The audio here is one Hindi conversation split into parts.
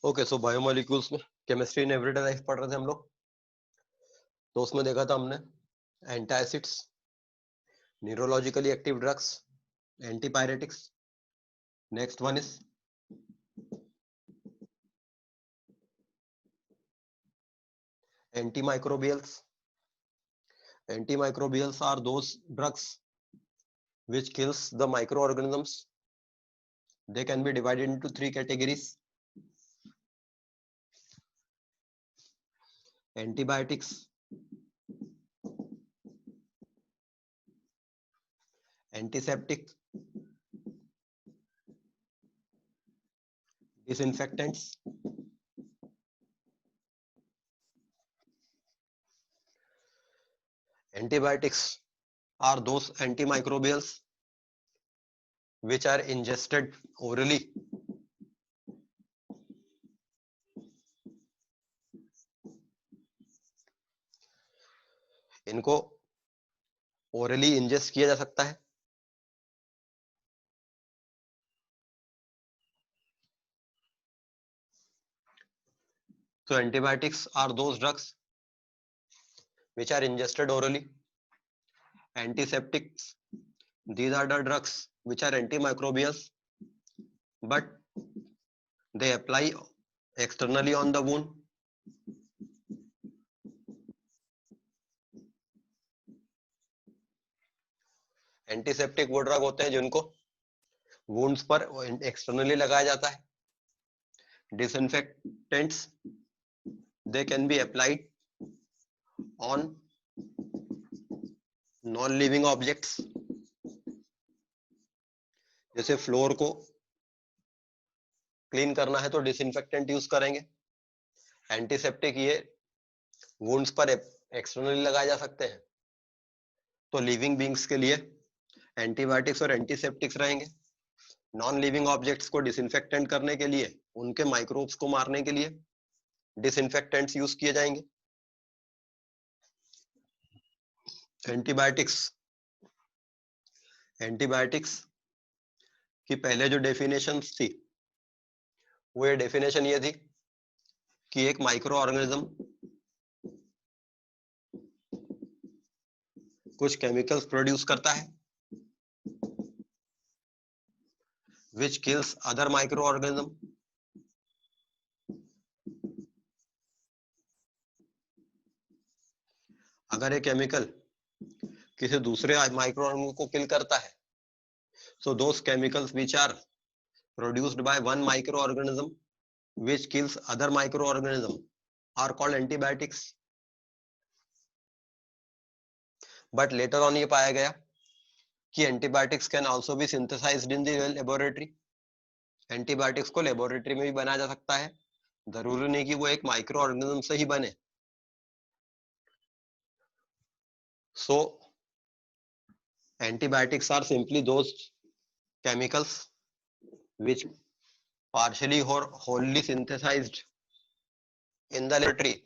ओके, सो बायोमोलिक्यूल्स में केमिस्ट्री इन एवरीडे लाइफ पढ़ रहे थे हम लोग। तो उसमें देखा था हमने antacids, neurologically active drugs, antipyretics. Next one is antimicrobials. Antimicrobials are those drugs which kills the microorganisms. They can be divided into three categories: antibiotics, antiseptic, disinfectants. Antibiotics are those antimicrobials which are ingested orally. इनको orally ingest किया जा सकता है। So antibiotics are those drugs which are ingested orally. Antiseptics, these are the drugs which are antimicrobials, but they apply externally on the wound. Antiseptic वो ड्रग होते हैं जिनको वुंड्स पर एक्सटर्नली लगाया जाता है। Disinfectants, they can be applied on non living objects. जैसे फ्लोर को क्लीन करना है तो डिसइंफेक्टेंट यूज करेंगे। एंटीसेप्टिक ये वुंड्स पर एक्सटर्नली लगाए जा सकते हैं। तो लिविंग बींग्स के लिए एंटीबायोटिक्स और एंटीसेप्टिक्स रहेंगे। नॉन लिविंग ऑब्जेक्ट्स को डिसइंफेक्टेंट करने के लिए, उनके माइक्रोब्स को मारने के लिए डिसइंफेक्टेंट्स यूज किए जाएंगे। एंटीबायोटिक्स की पहले जो डेफिनेशन थी वो ये डेफिनेशन ये थी कि एक माइक्रो ऑर्गेनिज्म कुछ केमिकल्स प्रोड्यूस करता है which kills other microorganism. अगर ये केमिकल किसी दूसरे माइक्रोऑर्गेनिज्म को किल करता है, so those chemicals which are produced by one microorganism which kills other microorganism are called antibiotics. But later on ये पाया गया कि antibiotics can also be synthesized in the laboratory. Antibiotics को लेबोरेटरी में भी बनाया जा सकता है, जरूरी नहीं कि वो एक माइक्रो ऑर्गेनिज्म से ही बने। So antibiotics are simply those chemicals which partially or wholly synthesized in the laboratory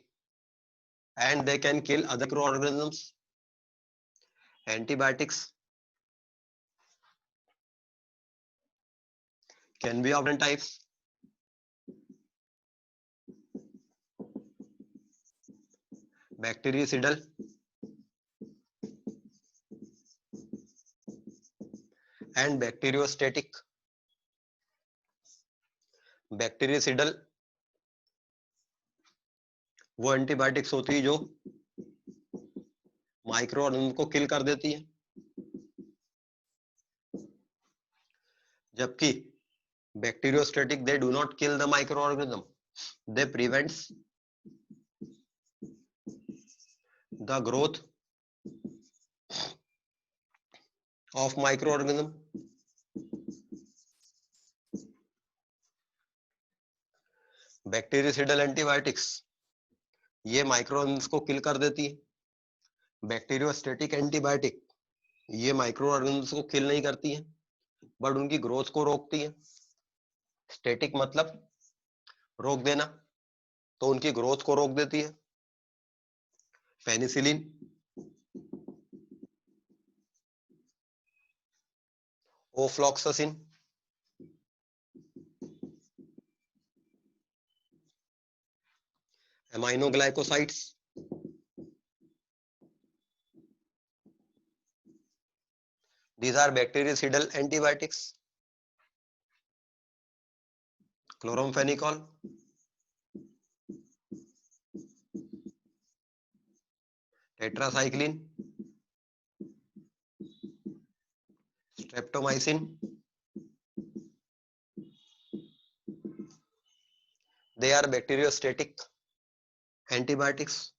and they can kill other microorganisms. Antibiotics can be of different types. Bactericidal, and bacteriostatic. Bactericidal वो एंटीबायोटिक्स होती है जो माइक्रो ऑर्गेनिज्म को किल कर देती है, जबकि bacteriostatic they do not kill the micro organism, they prevents the growth of micro organism. Bactericidal antibiotics ये माइक्रो ऑर्गेनिज्म को किल कर देती है। बैक्टीरियोस्टैटिक एंटीबायोटिक ये माइक्रो ऑर्गेनिज्म को किल नहीं करती है बट उनकी ग्रोथ को रोकती है। स्टैटिक मतलब रोक देना, तो उनकी ग्रोथ को रोक देती है। Penicillin, ofloxacin, aminoglycosides. These are bactericidal antibiotics. Chloramphenicol, tetracycline, streptomycin. They are bacteriostatic antibiotics.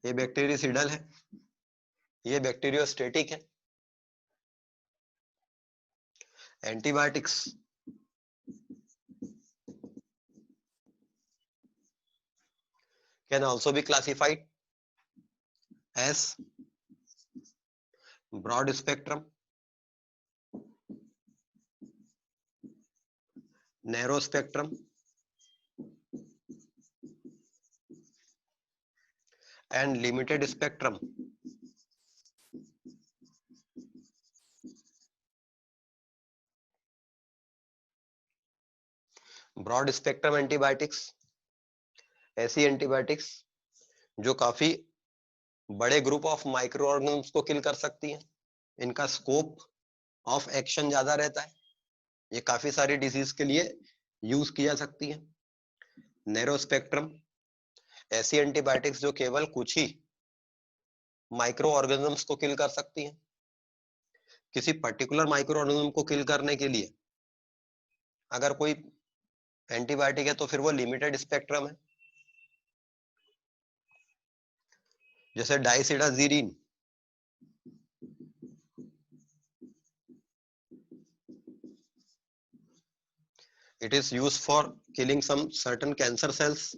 ये बैक्टीरियसिडल है, ये बैक्टीरियोस्टेटिक है. Antibiotics can also be classified as broad spectrum, narrow spectrum, and limited spectrum. Broad spectrum antibiotics ऐसी एंटीबायोटिक्स जो काफी बड़े ग्रुप ऑफ माइक्रो ऑर्गेनिम्स को किल कर सकती हैं. इनका स्कोप ऑफ एक्शन ज्यादा रहता है. ये काफी सारी डिजीज के लिए यूज की जा सकती है. नैरो स्पेक्ट्रम ऐसी एंटीबायोटिक्स जो केवल कुछ ही माइक्रो ऑर्गेनिम्स को किल कर सकती हैं. किसी पर्टिकुलर माइक्रो ऑर्गेनिज्म को किल करने के लिए अगर कोई एंटीबायोटिक है तो फिर वो लिमिटेड स्पेक्ट्रम है. जैसे डाइसिडाजीरिन, it is used for killing some certain cancer cells.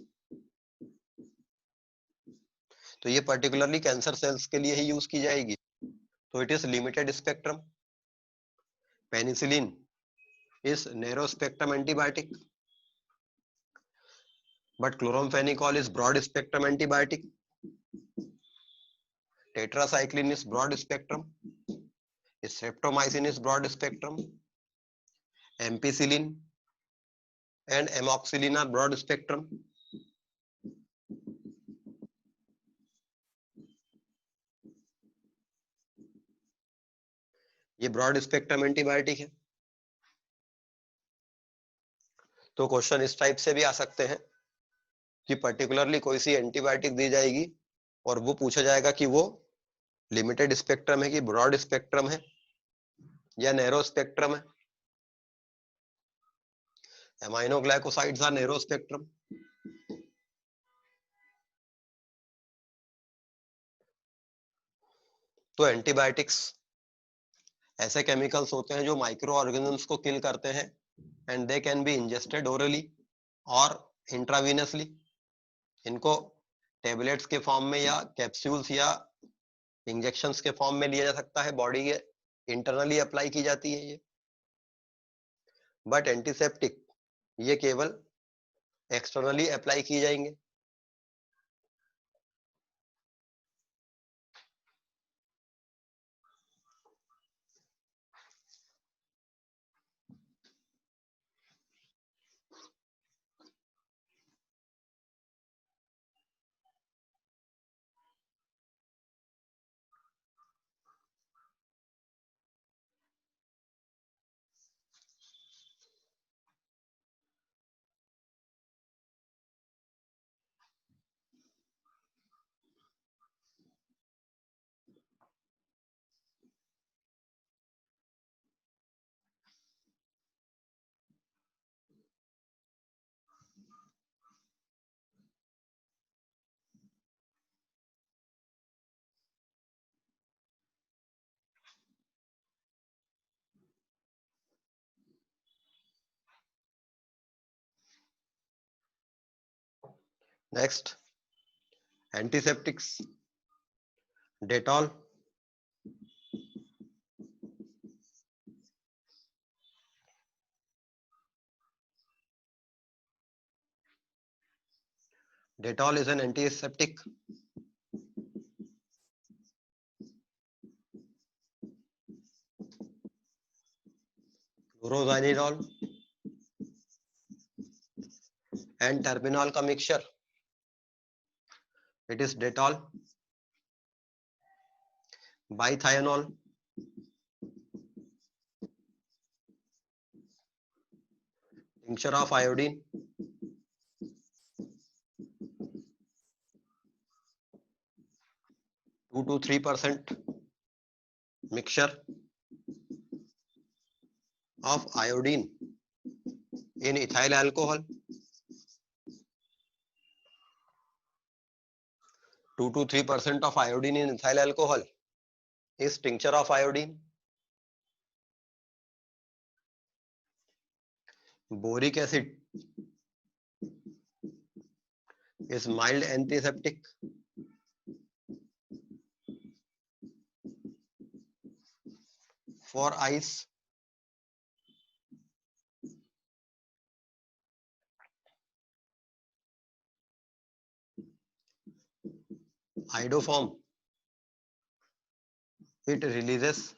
तो ये पर्टिकुलरली कैंसर सेल्स के लिए ही यूज की जाएगी, तो it is limited spectrum. Penicillin is narrow spectrum antibiotic, but chloramphenicol is broad spectrum antibiotic. Tetracycline is broad spectrum, streptomycin is broad spectrum, ampicillin and amoxicillin are broad spectrum. ये ब्रॉड स्पेक्ट्रम एंटीबायोटिक है. तो क्वेश्चन इस टाइप से भी आ सकते हैं कि पर्टिकुलरली कोई सी एंटीबायोटिक दी जाएगी और वो पूछा जाएगा कि वो लिमिटेड स्पेक्ट्रम है कि ब्रॉड स्पेक्ट्रम है या नैरो स्पेक्ट्रम है. एमाइनोग्लाइकोसाइड्स आर नैरो स्पेक्ट्रम. तो एंटीबायोटिक्स ऐसे केमिकल्स होते हैं जो माइक्रो ऑर्गेनिम्स को किल करते हैं and they can be ingested orally और इंट्रावीनसली. इनको टेबलेट्स के फॉर्म में या कैप्सूल्स या इंजेक्शंस के फॉर्म में लिया जा सकता है. बॉडी के इंटरनली अप्लाई की जाती है ये. बट एंटीसेप्टिक ये केवल एक्सटर्नली अप्लाई की जाएंगे. Next antiseptics. Dettol, Dettol is an antiseptic. क्लोरोजाइनिडॉल एंड टर्बिनॉल का mixture It is Dettol, Bithianol, tincture of iodine, 2 to 3% mixture of iodine in ethyl alcohol, 2 to 3% of iodine in ethyl alcohol is tincture of iodine. Boric acid is mild antiseptic. For eyes, iodoform, it releases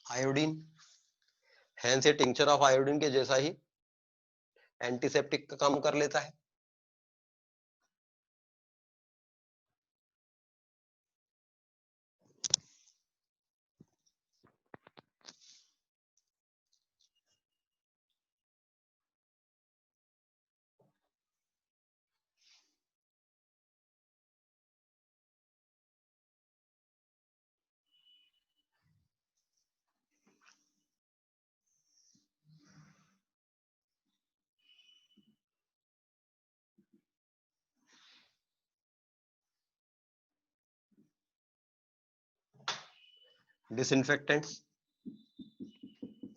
iodine, hence ये tincture of iodine के जैसा ही एंटीसेप्टिक का काम कर लेता है. Disinfectants,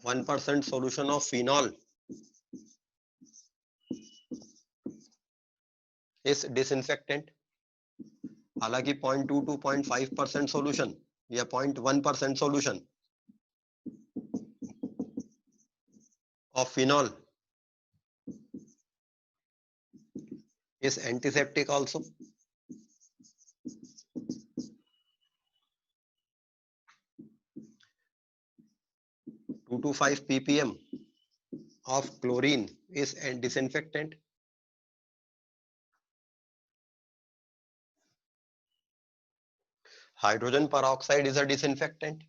1% solution of phenol is disinfectant. हालांकि 0.2 to 0.5% solution या 0.1% solution of phenol is antiseptic also. 2 to 5 ppm of chlorine is a disinfectant. Hydrogen peroxide is a disinfectant.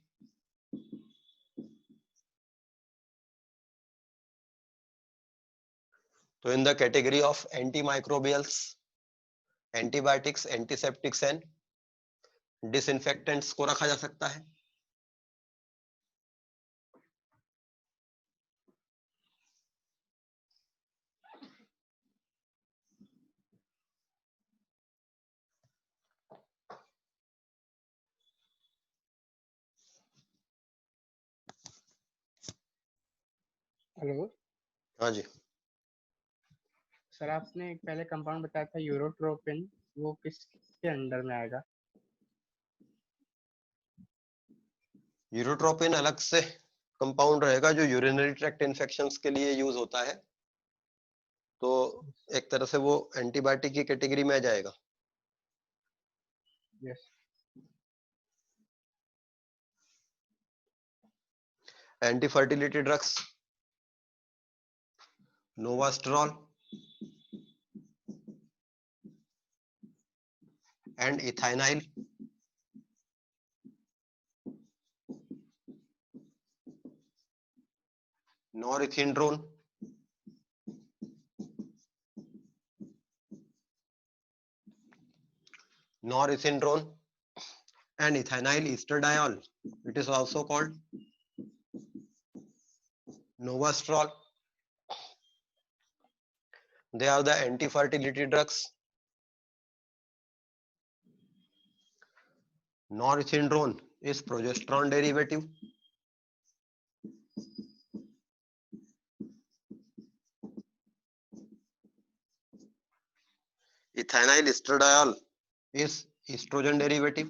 So in the category of antimicrobials, antibiotics, antiseptics and disinfectants को रखा जा सकता है. हेलो हाँ जी. सर, आपने एक पहले कंपाउंड बताया था यूरोट्रोपिन, वो किसके अंडर में आएगा? यूरोट्रोपिन अलग से कंपाउंड रहेगा जो यूरिनरी ट्रैक्ट इन्फेक्शंस के लिए यूज होता है. तो एक तरह से वो एंटीबायोटिक की कैटेगरी में आ जाएगा. Yes. Anti fertility drugs, novestrol and ethinyl, norethindrone, and ethinyl estradiol, it is also called novastrol. They are the anti-fertility drugs. Norethindrone is progesterone derivative. Ethinyl estradiol is estrogen derivative.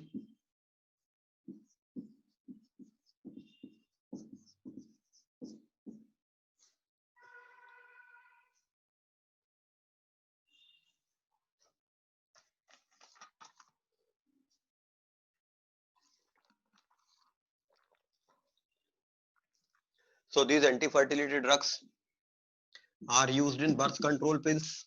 So these anti-fertility drugs are used in birth control pills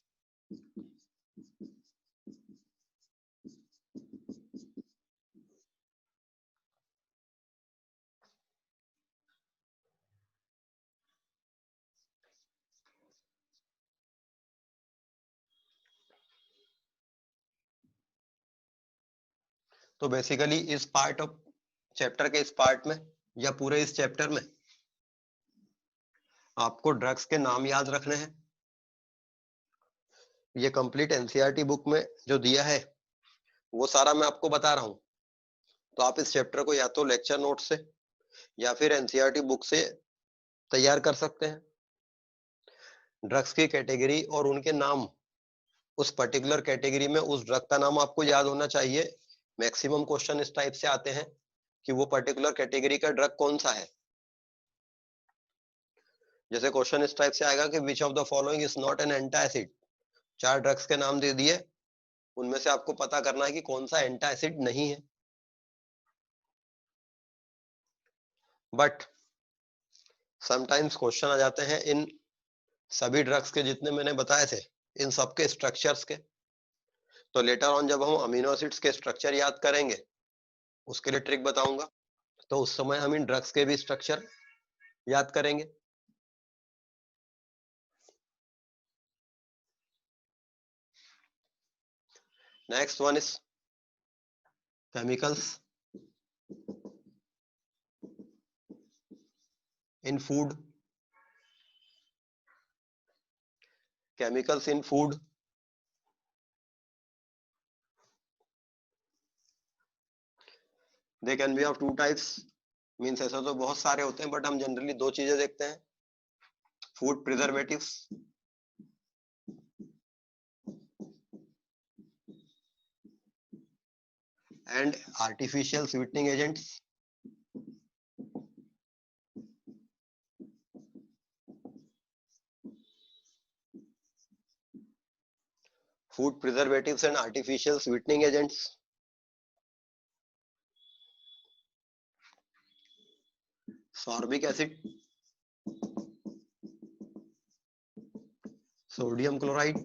तो बेसिकली इस पार्ट ऑफ चैप्टर के इस पार्ट में या पूरे इस चैप्टर में आपको ड्रग्स के नाम याद रखने हैं। ये कंप्लीट एनसीईआरटी बुक में जो दिया है वो सारा मैं आपको बता रहा हूं, तो आप इस चैप्टर को या तो लेक्चर नोट से या फिर एनसीईआरटी बुक से तैयार कर सकते हैं। ड्रग्स की कैटेगरी और उनके नाम, उस पर्टिकुलर कैटेगरी में उस ड्रग का नाम आपको याद होना चाहिए। मैक्सिमम क्वेश्चन इस टाइप से आते हैं कि वो पर्टिकुलर कैटेगरी का ड्रग कौन सा है। जैसे क्वेश्चन इस टाइप से आएगा कि which of the following is not an antacid. 4 drugs के नाम दे दिए, उनमें से आपको पता करना है कि कौन सा एंटासिड नहीं है। बट समटाइम्स क्वेश्चन आ जाते हैं इन सभी ड्रग्स के जितने मैंने बताए थे, इन सबके स्ट्रक्चर्स के। तो लेटर ऑन जब हम अमीनो एसिड्स के स्ट्रक्चर याद करेंगे, उसके लिए ट्रिक बताऊंगा, तो उस समय हम इन ड्रग्स के भी स्ट्रक्चर याद करेंगे। Next one is chemicals in food. Chemicals in food, they can be of 2 types. Means ऐसा तो बहुत सारे होते हैं, बट हम जनरली 2 चीजें देखते हैं, food preservatives and artificial sweetening agents. Food preservatives and artificial sweetening agents. Sorbic acid, sodium chloride,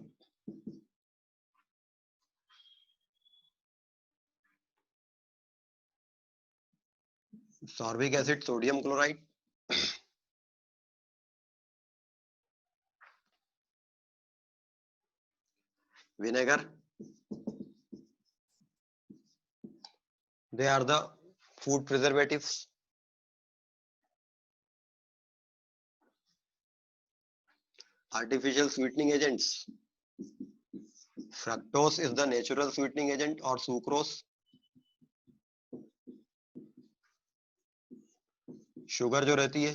sorbic acid, sodium chloride, vinegar, they are the food preservatives. Artificial sweetening agents, fructose is the natural sweetening agent or sucrose, sugar जो रहती है,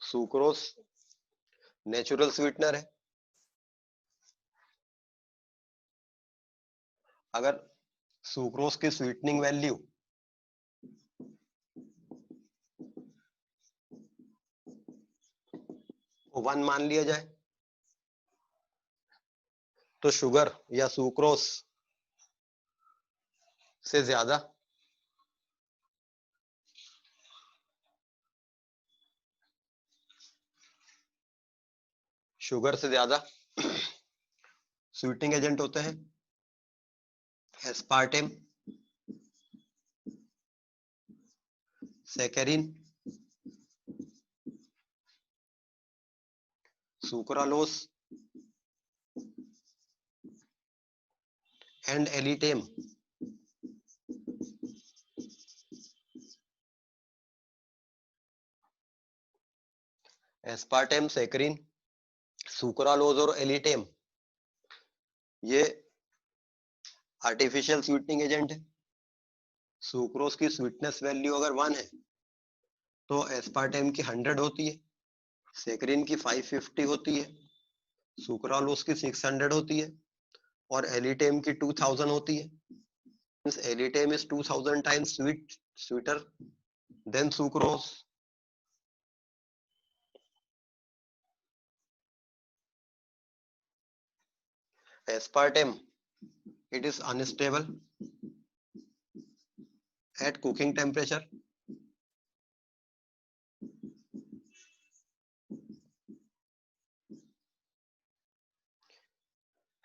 सुक्रोस नेचुरल स्वीटनर है। अगर सुक्रोस की स्वीटनिंग वैल्यू 1 मान लिया जाए, तो शुगर या सुक्रोस से ज्यादा स्वीटनिंग एजेंट होते हैं aspartame, saccharin, sucralose and alitame. Aspartame, saccharin, sucralose और एलिटेम ये आर्टिफिशियल स्वीटनिंग एजेंट है। सुक्रोज की स्वीटनेस वैल्यू अगर 1 है तो एस्पार्टेम की 100 होती है, सैकरिन की 550 होती है, सुक्रालोज की 600 होती है और एलिटेम की 2000 होती है। Means alitame is 2000 times sweeter than sucrose. Aspartame, it is unstable at cooking temperature.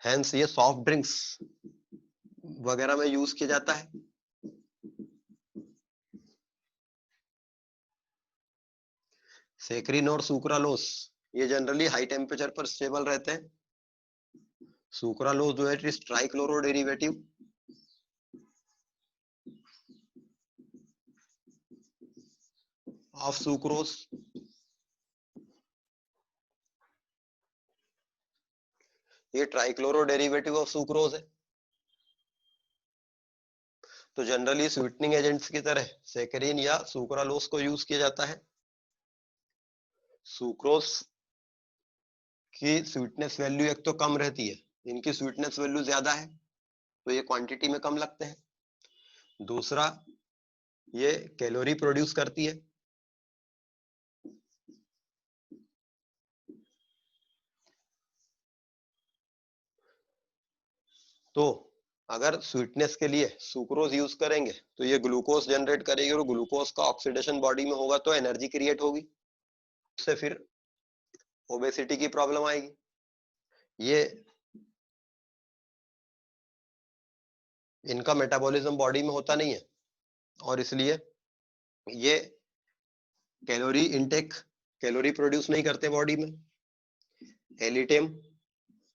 Hence ये सॉफ्ट ड्रिंक्स वगैरह में यूज किया जाता है। सैकरिन और सुक्रालोस ये जनरली हाई टेम्परेचर पर स्टेबल रहते हैं। सुक्रालोज जो है इस ट्राइक्लोरो डेरिवेटिव ऑफ सुक्रोज। ये ट्राइक्लोरो डेरिवेटिव ऑफ सुक्रोज है। तो जनरली स्वीटनिंग एजेंट्स की तरह सैकरीन या सुक्रालोज को यूज किया जाता है। सुक्रोज की स्वीटनेस वैल्यू एक तो कम रहती है, इनकी स्वीटनेस वैल्यू ज्यादा है तो ये क्वांटिटी में कम लगते हैं। दूसरा, ये कैलोरी प्रोड्यूस करती है। तो अगर स्वीटनेस के लिए सुक्रोज यूज करेंगे तो ये ग्लूकोज जनरेट करेगी और ग्लूकोज का ऑक्सीडेशन बॉडी में होगा तो एनर्जी क्रिएट होगी, उससे फिर ओबेसिटी की प्रॉब्लम आएगी। ये इनका मेटाबॉलिज्म बॉडी में होता नहीं है और इसलिए ये कैलोरी इनटेक कैलोरी प्रोड्यूस नहीं करते बॉडी में। एलिटेम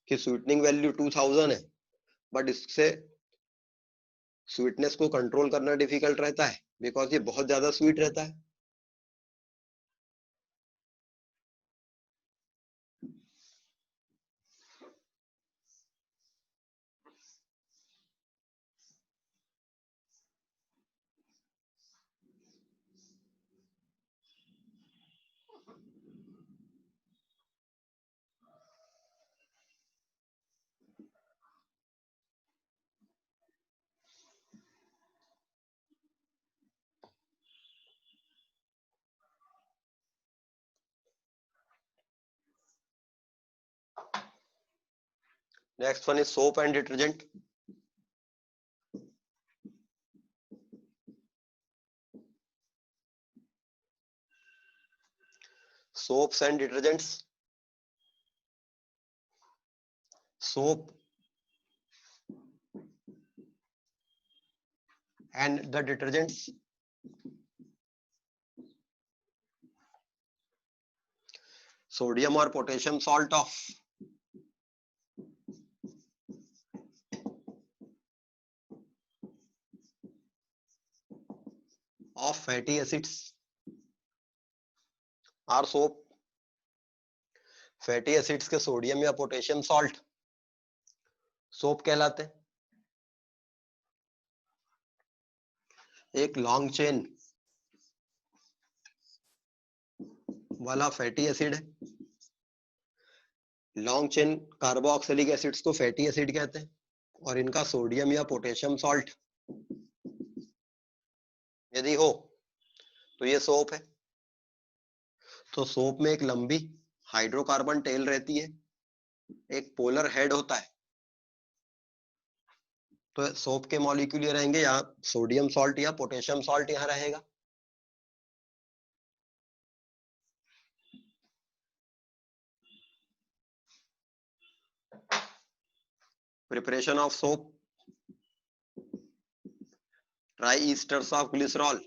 की स्वीटनिंग वैल्यू 2000 है, बट इससे स्वीटनेस को कंट्रोल करना डिफिकल्ट रहता है बिकॉज ये बहुत ज्यादा स्वीट रहता है। Next one is soap and detergent. soaps and detergents. Soap and the detergents. Sodium or potassium salt of fatty acids are soap. Fatty acids के सोडियम या पोटेशियम सॉल्ट सोप कहलाते हैं। एक लॉन्ग चेन वाला फैटी एसिड है। लॉन्ग चेन कार्बोक्सिलिक एसिड्स को फैटी एसिड कहते हैं और इनका सोडियम या पोटेशियम सॉल्ट यदि हो तो ये सोप है। तो सोप में एक लंबी हाइड्रोकार्बन टेल रहती है, एक पोलर हेड होता है। तो सोप के मॉलिक्यूल ये रहेंगे, यहाँ सोडियम सॉल्ट या पोटेशियम सॉल्ट यहाँ रहेगा। Preparation of soap, tri esters of glycerol.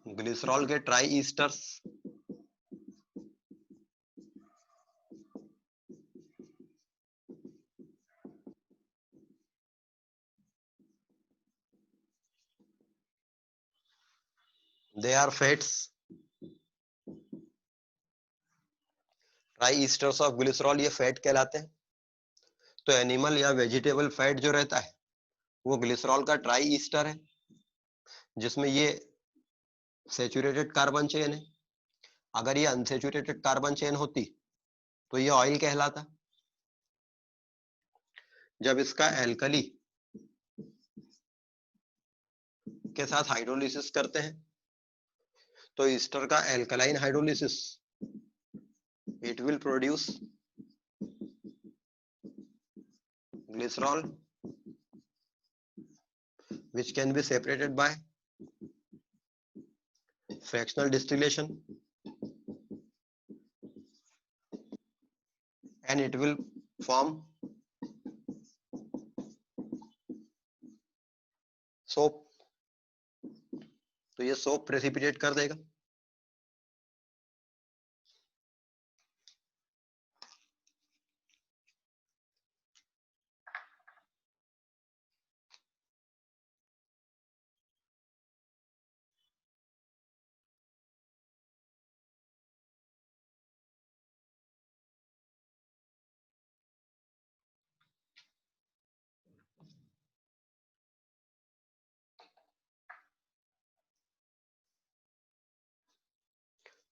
Glycerol के tri esters they are fats. Tri esters of glycerol ये फैट कहलाते हैं। तो एनिमल या वेजिटेबल फैट जो रहता है वो ग्लिसरॉल का ट्राई ईस्टर है, जिसमें ये सैचुरेटेड कार्बन चेन है। अगर ये अनसैचुरेटेड कार्बन चेन होती तो ये ऑयल कहलाता। जब इसका एल्कली के साथ हाइड्रोलिसिस करते हैं तो ईस्टर का alkaline hydrolysis it will produce glycerol which can be separated by fractional distillation and it will form soap. तो ये सोप प्रेसिपिटेट कर देगा।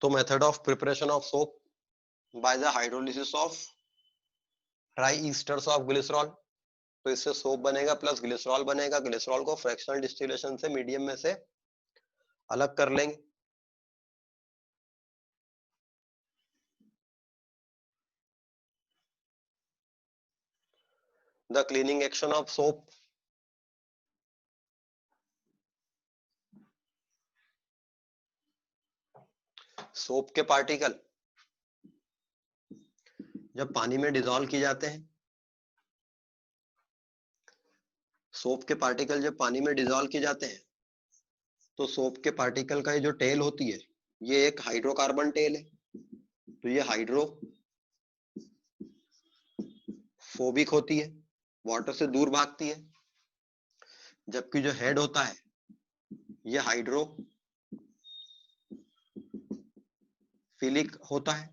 तो method of preparation of soap by the hydrolysis of try esters of glycerol. तो इससे सोप बनेगा प्लस ग्लिसरॉल बनेगा। ग्लिसरॉल को फ्रैक्शनल डिस्टिलेशन से मीडियम में से अलग कर लेंगे। The cleaning action of soap soap के पार्टिकल जब पानी में डिसॉल्व किए जाते हैं, सोप के पार्टिकल जब पानी में डिसॉल्व किए जाते हैं, तो सोप के पार्टिकल का ये जो टेल होती है, ये एक हाइड्रोकार्बन टेल है। तो ये हाइड्रोफोबिक होती है, वाटर से दूर भागती है। जबकि जो हेड होता है ये हाइड्रोफिलिक होता है।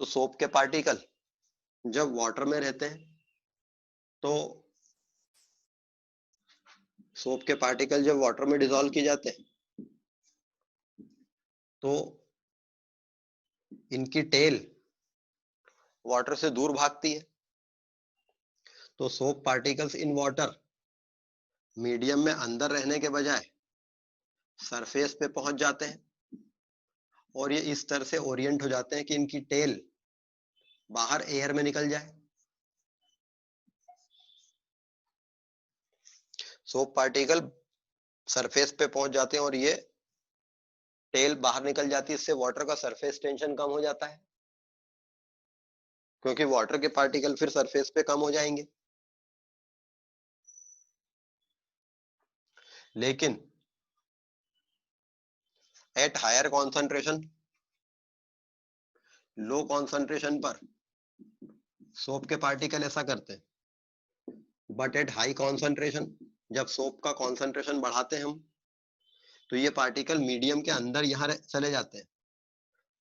तो सोप के पार्टिकल जब वाटर में रहते हैं, तो सोप के पार्टिकल जब वाटर में डिसॉल्व किए जाते हैं, तो इनकी टेल वाटर से दूर भागती है। तो soap particles in water medium में अंदर रहने के बजाय सरफेस पे पहुंच जाते हैं, और ये इस तरह से ओरिएंट हो जाते हैं कि इनकी टेल बाहर एयर में निकल जाए। सोप पार्टिकल सरफेस पे पहुंच जाते हैं और ये टेल बाहर निकल जाती है। इससे वाटर का सरफेस टेंशन कम हो जाता है, क्योंकि वाटर के पार्टिकल फिर सरफेस पे कम हो जाएंगे। लेकिन at higher concentration, low concentration पर सोप के पार्टिकल ऐसा करते हैं, बट एट हाई कॉन्सेंट्रेशन, जब सोप का कॉन्सेंट्रेशन बढ़ाते हैं हम, तो ये पार्टिकल मीडियम के अंदर यहाँ चले जाते हैं,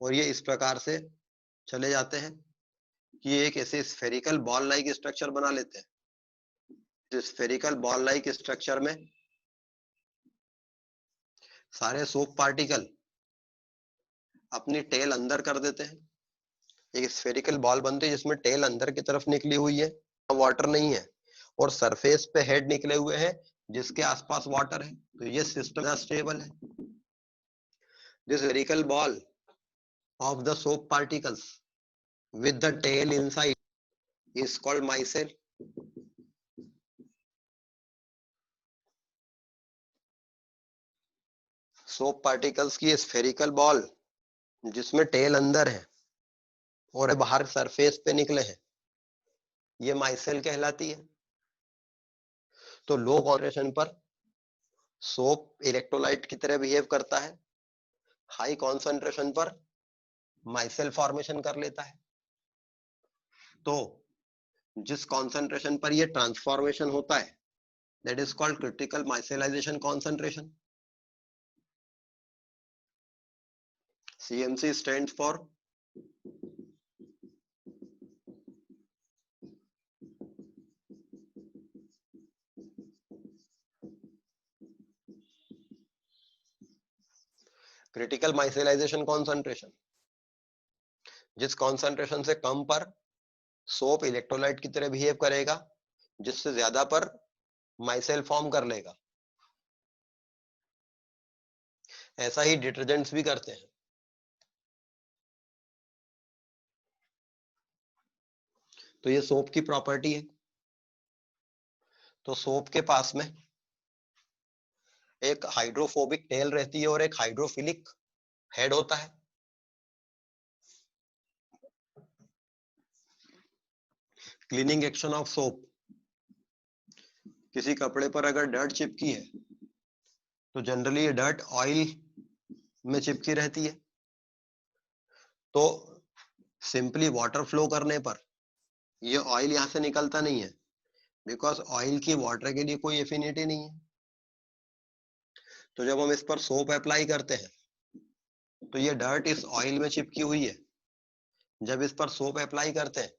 और ये इस प्रकार से चले जाते हैं कि ये एक ऐसे स्फेरिकल बॉल लाइक स्ट्रक्चर बना लेते हैं। स्फेरिकल बॉल लाइक स्ट्रक्चर में सारे सोप पार्टिकल अपनी टेल अंदर कर देते हैं। एक स्फेरिकल बॉल बनती है जिसमें टेल अंदर की तरफ निकली हुई है, वाटर नहीं है, और सरफेस पे हेड निकले हुए हैं जिसके आसपास वाटर है। तो ये सिस्टम स्टेबल है। This spherical ball of the soap particles with the tail inside is called micelle. Soap particles की स्फेरिकल बॉल जिसमें टेल अंदर है और बाहर सरफेस पे निकले हैं, ये माइसेल कहलाती है। तो लो कॉन्सेंट्रेशन पर सोप इलेक्ट्रोलाइट की तरह बिहेव करता है, हाई कॉन्सेंट्रेशन पर माइसेल फॉर्मेशन कर लेता है। तो जिस कॉन्सेंट्रेशन पर ये ट्रांसफॉर्मेशन होता है, that is called critical micellization concentration. CMC stands for critical micellization concentration. जिस कॉन्सेंट्रेशन से कम पर सोप इलेक्ट्रोलाइट की तरह बिहेव करेगा, जिससे ज्यादा पर माइसेल फॉर्म कर लेगा। ऐसा ही डिटर्जेंट्स भी करते हैं। तो ये सोप की प्रॉपर्टी है। तो सोप के पास में एक हाइड्रोफोबिक टेल रहती है और एक हाइड्रोफिलिक हेड होता है। क्लीनिंग एक्शन ऑफ सोप किसी कपड़े पर अगर डर्ट चिपकी है तो जनरली ये डर्ट ऑयल में चिपकी रहती है। तो सिंपली वाटर फ्लो करने पर ये ऑयल यहां से निकलता नहीं है, बिकॉज ऑयल की वाटर के लिए कोई एफिनिटी नहीं है। तो जब हम इस पर सोप अप्लाई करते हैं तो ये डर्ट इस ऑयल में चिपकी हुई है। जब इस पर सोप अप्लाई करते हैं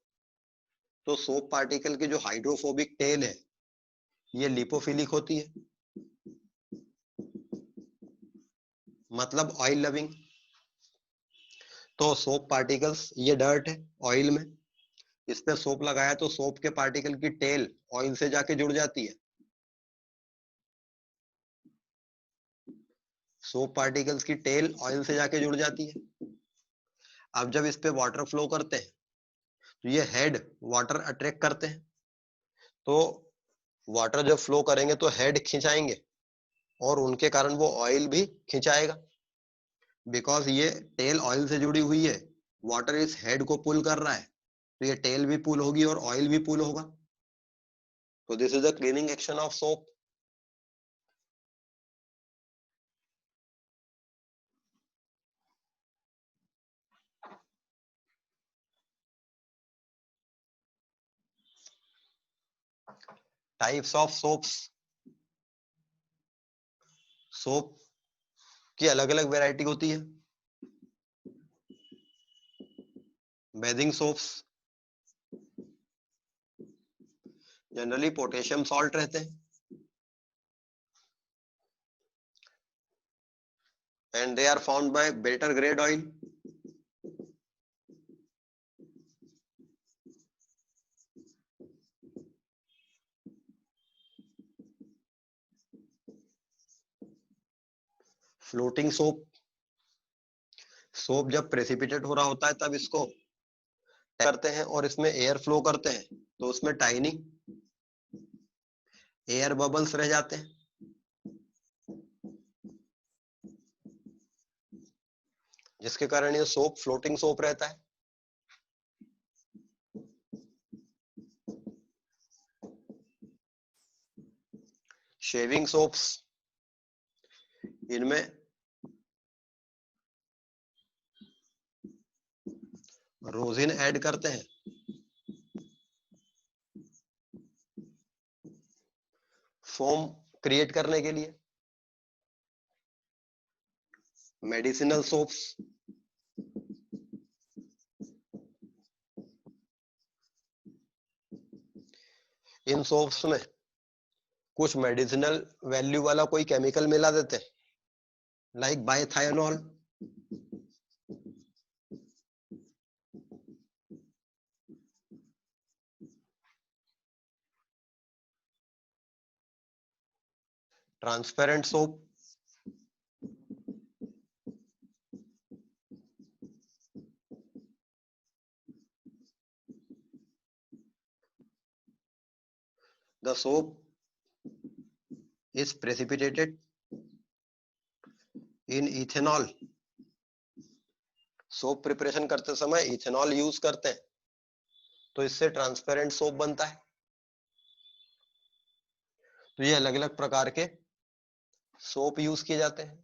तो सोप पार्टिकल की जो हाइड्रोफोबिक टेल है ये लिपोफिलिक होती है, मतलब ऑयल लविंग। तो सोप पार्टिकल्स, ये डर्ट है ऑयल में, इस पे सोप लगाया तो सोप के पार्टिकल की टेल ऑयल से जाके जुड़ जाती है। सोप पार्टिकल्स की टेल ऑयल से जाके जुड़ जाती है। अब जब इस पे वाटर फ्लो करते हैं तो ये हेड वाटर अट्रैक्ट करते हैं। तो वाटर जब फ्लो करेंगे तो हेड खिंचाएंगे और उनके कारण वो ऑयल भी खिंचाएगा, बिकॉज ये टेल ऑयल से जुड़ी हुई है। वाटर इस हेड को पुल कर रहा है तो ये टेल भी पुल होगी और ऑयल भी पुल होगा। तो this is the cleaning action of soap. Types of soaps. Soap की अलग अलग वैरायटी होती है। Bathing soaps generally potassium salt रहते हैं and they are found by better grade oil. Floating soap, soap जब प्रेसिपिटेट हो रहा होता है तब इसको करते हैं और इसमें एयर फ्लो करते हैं तो उसमें टाइनी एयर बबल्स रह जाते हैं, जिसके कारण ये सोप फ्लोटिंग सोप रहता है। शेविंग सोप्स, इनमें रोजिन ऐड करते हैं फोम क्रिएट करने के लिए। मेडिसिनल सोप्स, इन सोप्स में कुछ मेडिसिनल वैल्यू वाला कोई केमिकल मिला देते हैं, like bithionol. Transparent soap, the soap is precipitated in ethanol। Soap preparation करते समय इथेनॉल यूज करते हैं तो इससे ट्रांसपेरेंट सोप बनता है। तो ये अलग अलग प्रकार के सोप यूज किए जाते हैं।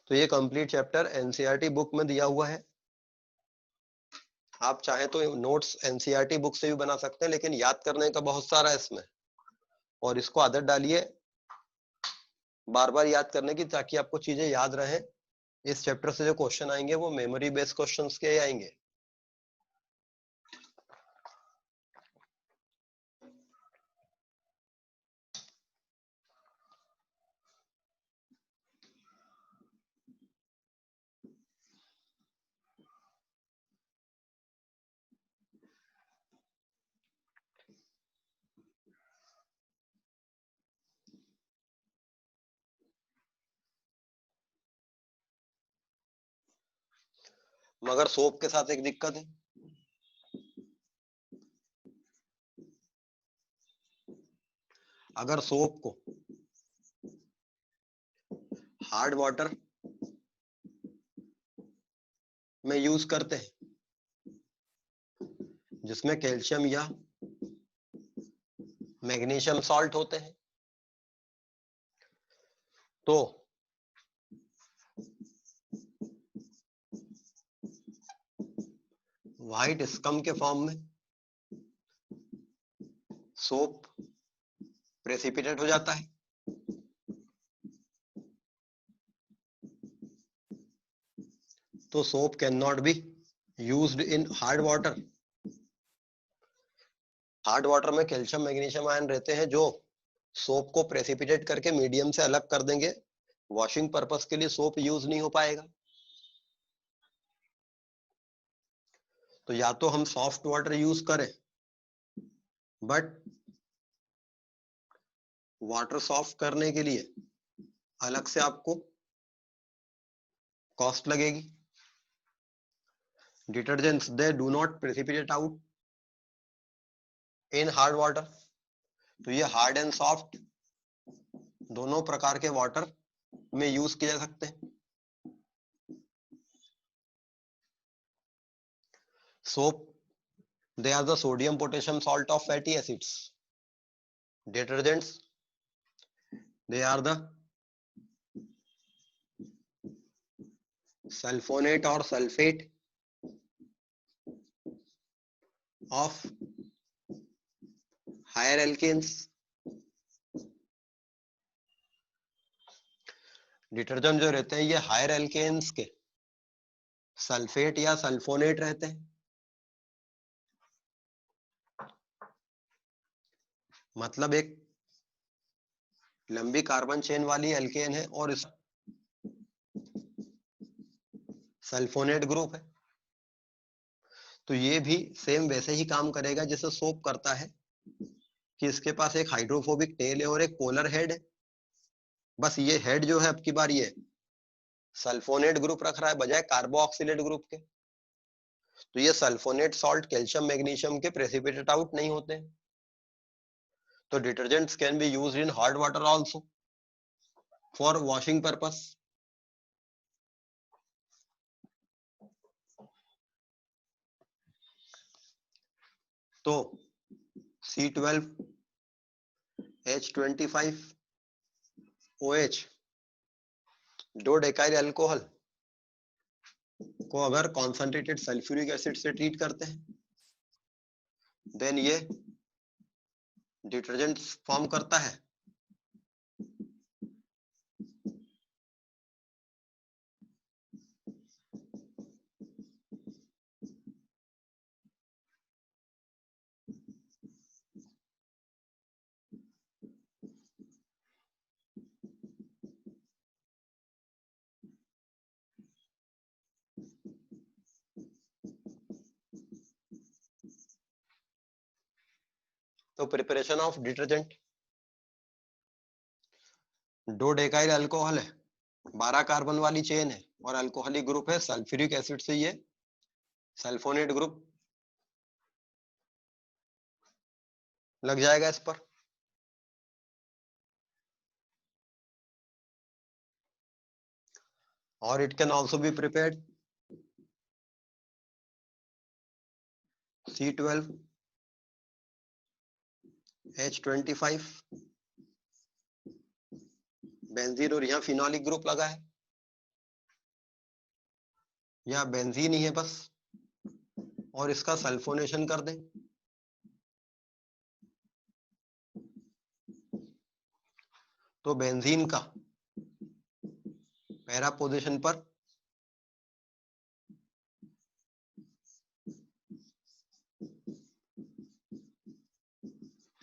तो ये कंप्लीट चैप्टर एनसीईआरटी बुक में दिया हुआ है। आप चाहे तो नोट्स एनसीईआरटी बुक से भी बना सकते हैं, लेकिन याद करने का बहुत सारा है इसमें, और इसको आदत डालिए बार बार याद करने की, ताकि आपको चीजें याद रहें। इस चैप्टर से जो क्वेश्चन आएंगे वो मेमोरी बेस्ड क्वेश्चंस के आएंगे। मगर सोप के साथ एक दिक्कत है, अगर सोप को हार्ड वाटर में यूज करते हैं जिसमें कैल्शियम या मैग्नीशियम सॉल्ट होते हैं। तो व्हाइट स्कम के फॉर्म में सोप प्रेसिपिटेट हो जाता है। तो soap can not be used in hard water. Hard water में कैल्शियम मैग्नीशियम आयन रहते हैं जो सोप को प्रेसिपिटेट करके मीडियम से अलग कर देंगे। वॉशिंग पर्पस के लिए सोप यूज नहीं हो पाएगा। तो या तो हम सॉफ्ट वाटर यूज करें, बट वाटर सॉफ्ट करने के लिए अलग से आपको कॉस्ट लगेगी। Detergents they do not precipitate out in hard water. तो ये हार्ड एंड सॉफ्ट दोनों प्रकार के वाटर में यूज किए जा सकते हैं। Soap they are the sodium potassium salt of fatty acids. Detergents they are the sulfonate or sulfate of higher alkanes. Detergent जो रहते हैं ये हायर एल्केन्स के सल्फेट या सल्फोनेट रहते हैं। मतलब एक लंबी कार्बन चेन वाली एल्केन है और इस सल्फोनेट ग्रुप है। तो ये भी सेम वैसे ही काम करेगा जैसे सोप करता है कि इसके पास एक हाइड्रोफोबिक टेल है और एक पोलर हेड है। बस ये हेड जो है अब की बार ये सल्फोनेट ग्रुप रख रहा है बजाय कार्बोक्सिलेट ग्रुप के। तो ये सल्फोनेट सॉल्ट कैल्शियम मैग्नीशियम के प्रेसिपिटेट आउट नहीं होते। तो detergents can be used in hard water also for washing purpose. तो C12H25OH डोडेकाइल अल्कोहल को अगर कॉन्सेंट्रेटेड सल्फ्यूरिक एसिड से ट्रीट करते हैं देन ये डिटर्जेंट फॉर्म करता है। तो प्रिपरेशन ऑफ डिटर्जेंट, डोडेकाइल अल्कोहल है, 12 कार्बन वाली चेन है और अल्कोहलिक ग्रुप है। सल्फ्यूरिक एसिड से ये सल्फोनेट ग्रुप लग जाएगा इस पर। और it can also be prepared C12H25 benzene और यहाँ फिनोलिक ग्रुप लगा है, या बेंजीन ही है बस, और इसका सल्फोनेशन कर दें। तो बेंजीन का पैरा पोजीशन पर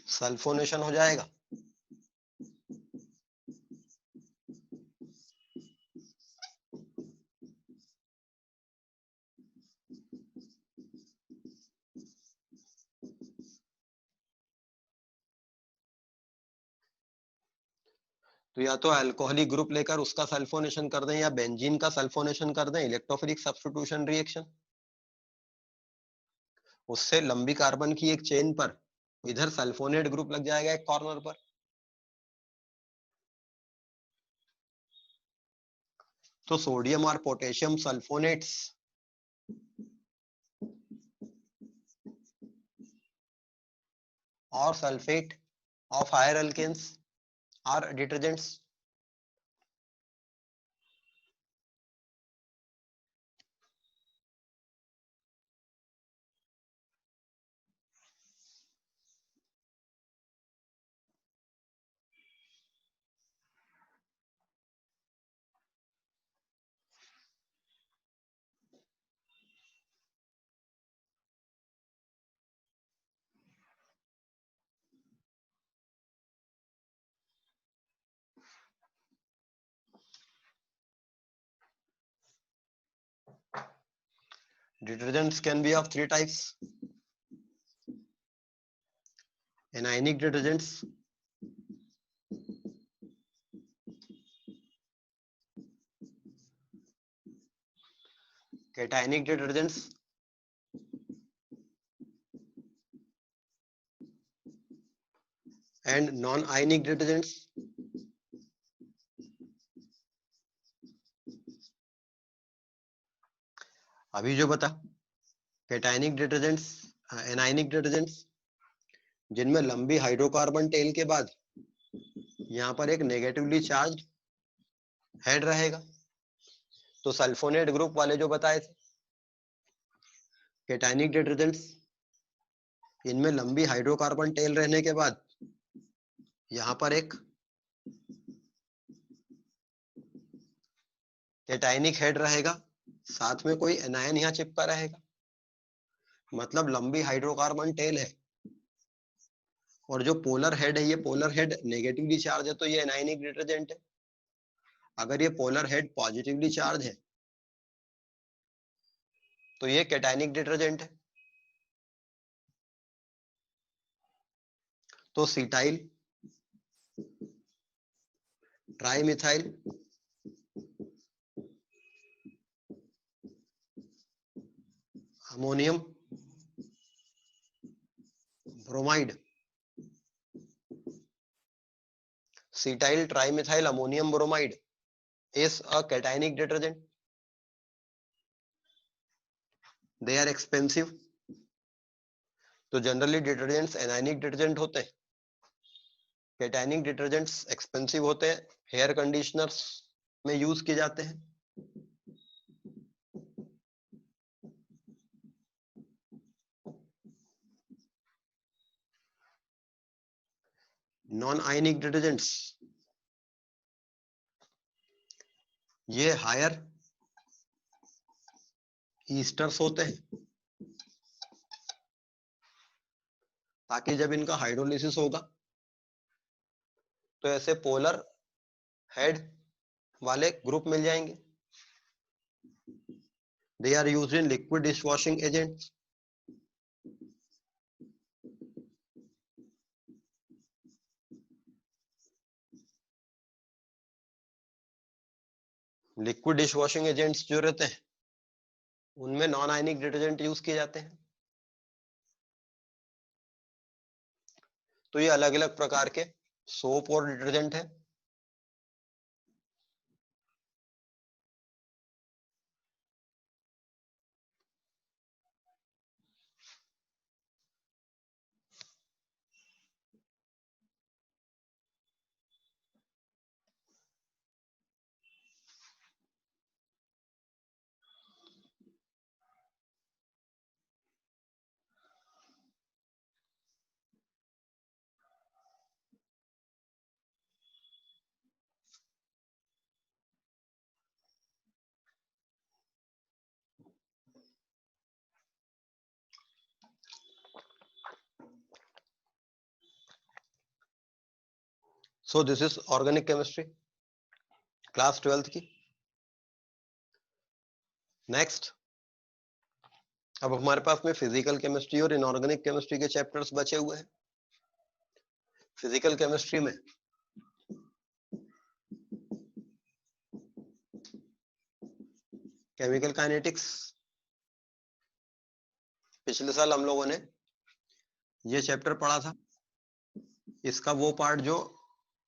सल्फोनेशन हो जाएगा। तो या तो अल्कोहलिक ग्रुप लेकर उसका सल्फोनेशन कर दें या बेंजीन का सल्फोनेशन कर दें, इलेक्ट्रोफिलिक सब्स्टिट्यूशन रिएक्शन। उससे लंबी कार्बन की एक चेन पर इधर सल्फोनेट ग्रुप लग जाएगा एक कॉर्नर पर। तो सोडियम और पोटेशियम सल्फोनेट्स और sulphate of higher alkanes are detergents? Detergents can be of three types: anionic detergents, cationic detergents, and non-ionic detergents. अभी जो बता, cationic detergents, anionic detergents, जिनमें लंबी हाइड्रोकार्बन टेल के बाद यहाँ पर एक नेगेटिवली चार्ज हेड रहेगा, तो सल्फोनेट ग्रुप वाले जो बताए थे cationic detergents, इनमें लंबी हाइड्रोकार्बन टेल रहने के बाद यहाँ पर एक कैटायनिक हेड रहेगा, साथ में कोई एनायन यहाँ चिपका रहेगा, मतलब लंबी हाइड्रोकार्बन टेल है, और जो पोलर हेड है, ये पोलर हेड नेगेटिवली चार्ज है, तो ये एनायनिक डिटर्जेंट है। अगर ये पोलर हेड पॉजिटिवली चार्ज है तो ये कैटायनिक डिटर्जेंट है। तो सीटाइल, trimethyl, ammonium bromide, सीटाइल trimethyl ammonium bromide is a cationic detergent. They are expensive. तो जनरली डिटर्जेंट्स एनायनिक डिटर्जेंट होते हैं, कैटायनिक डिटर्जेंट्स एक्सपेंसिव होते हैं, हेयर कंडीशनर्स में यूज किए जाते हैं। नॉन आयनिक डिटर्जेंट्स, ये हायर ईस्टर्स होते हैं, ताकि जब इनका हाइड्रोलिसिस होगा तो ऐसे पोलर हेड वाले ग्रुप मिल जाएंगे। They are used in liquid dishwashing agents, liquid dishwashing agents जो रहते हैं उनमें नॉन आयनिक डिटर्जेंट यूज किए जाते हैं। तो ये अलग अलग प्रकार के सोप और डिटर्जेंट है। So this is organic chemistry class 12th की। नेक्स्ट, अब हमारे पास में फिजिकल केमिस्ट्री और इनऑर्गेनिक केमिस्ट्री के चैप्टर्स बचे हुए हैं। फिजिकल केमिस्ट्री में केमिकल काइनेटिक्स, पिछले साल हम लोगों ने ये चैप्टर पढ़ा था, इसका वो पार्ट जो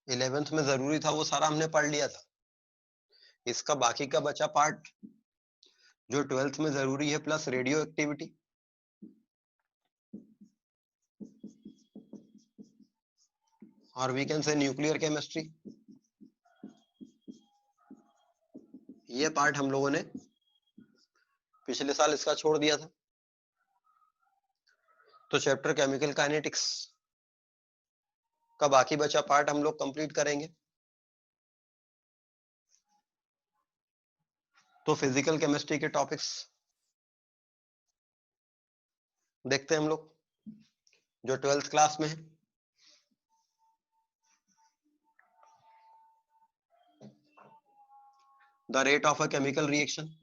11th में जरूरी था वो सारा हमने पढ़ लिया था। इसका बाकी का बचा पार्ट जो 12th में जरूरी है, प्लस रेडियो एक्टिविटी, और we can say nuclear chemistry. ये पार्ट हम लोगों ने पिछले साल इसका छोड़ दिया था। तो चैप्टर केमिकल काइनेटिक्स का बाकी बचा पार्ट हम लोग कंप्लीट करेंगे। तो फिजिकल केमिस्ट्री के टॉपिक्स देखते हैं हम लोग जो 12th क्लास में है। The rate of a chemical reaction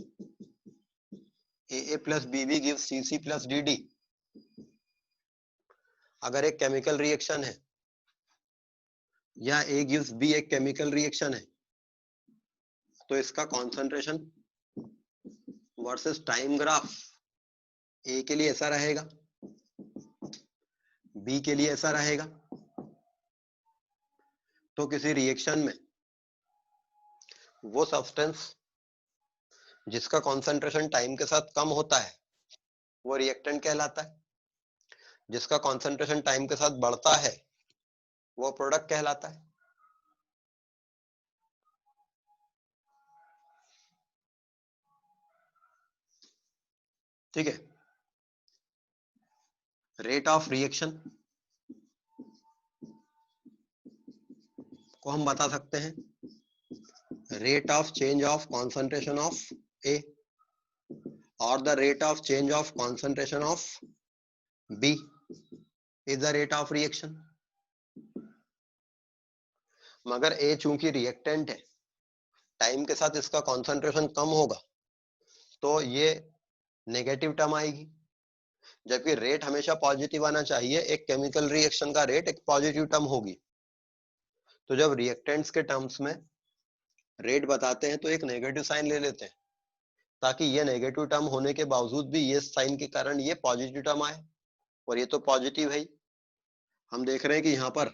AA plus BB gives CC plus DD। अगर एक केमिकल रिएक्शन है या A gives B एक केमिकल रिएक्शन है तो इसका concentration versus time graph A के लिए ऐसा रहेगा, B के लिए ऐसा रहेगा। तो किसी रिएक्शन में वो सब्सटेंस जिसका कॉन्सेंट्रेशन टाइम के साथ कम होता है वो रिएक्टेंट कहलाता है, जिसका कॉन्सेंट्रेशन टाइम के साथ बढ़ता है वो प्रोडक्ट कहलाता है। ठीक है। रेट ऑफ रिएक्शन को हम बता सकते हैं rate of change of concentration of A और the rate of change of concentration of B is the rate of reaction. मगर ए चूंकि रिएक्टेंट है, टाइम के साथ इसका कॉन्सेंट्रेशन कम होगा तो ये नेगेटिव टर्म आएगी, जबकि रेट हमेशा पॉजिटिव आना चाहिए। एक केमिकल रिएक्शन का रेट एक पॉजिटिव टर्म होगी। तो जब रिएक्टेंट्स के टर्म्स में रेट बताते हैं तो एक नेगेटिव साइन ले लेते हैं ताकि ये नेगेटिव टर्म होने के बावजूद भी ये साइन के कारण ये पॉजिटिव टर्म आए, और ये तो पॉजिटिव है ही। हम देख रहे हैं कि यहाँ पर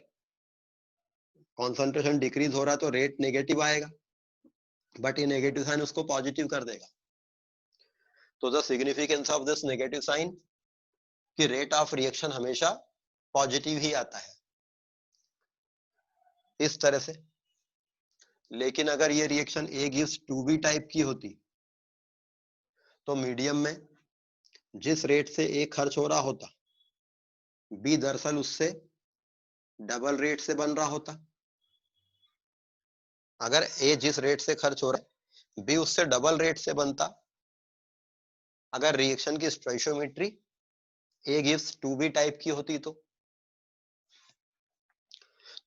कॉन्सेंट्रेशन डिक्रीज हो रहा है तो रेट नेगेटिव आएगा, बट ये नेगेटिव साइन उसको पॉजिटिव कर देगा। तो the significance of this negative sign कि रेट ऑफ रिएक्शन हमेशा पॉजिटिव ही आता है, इस तरह से। लेकिन अगर ये reaction A gives 2B type की होती तो मीडियम में जिस रेट से A खर्च हो रहा होता B दरअसल उससे डबल रेट से बन रहा होता। अगर A जिस रेट से खर्च हो रहा है B उससे डबल रेट से बनता अगर रिएक्शन की stoichiometry A gives 2B type की होती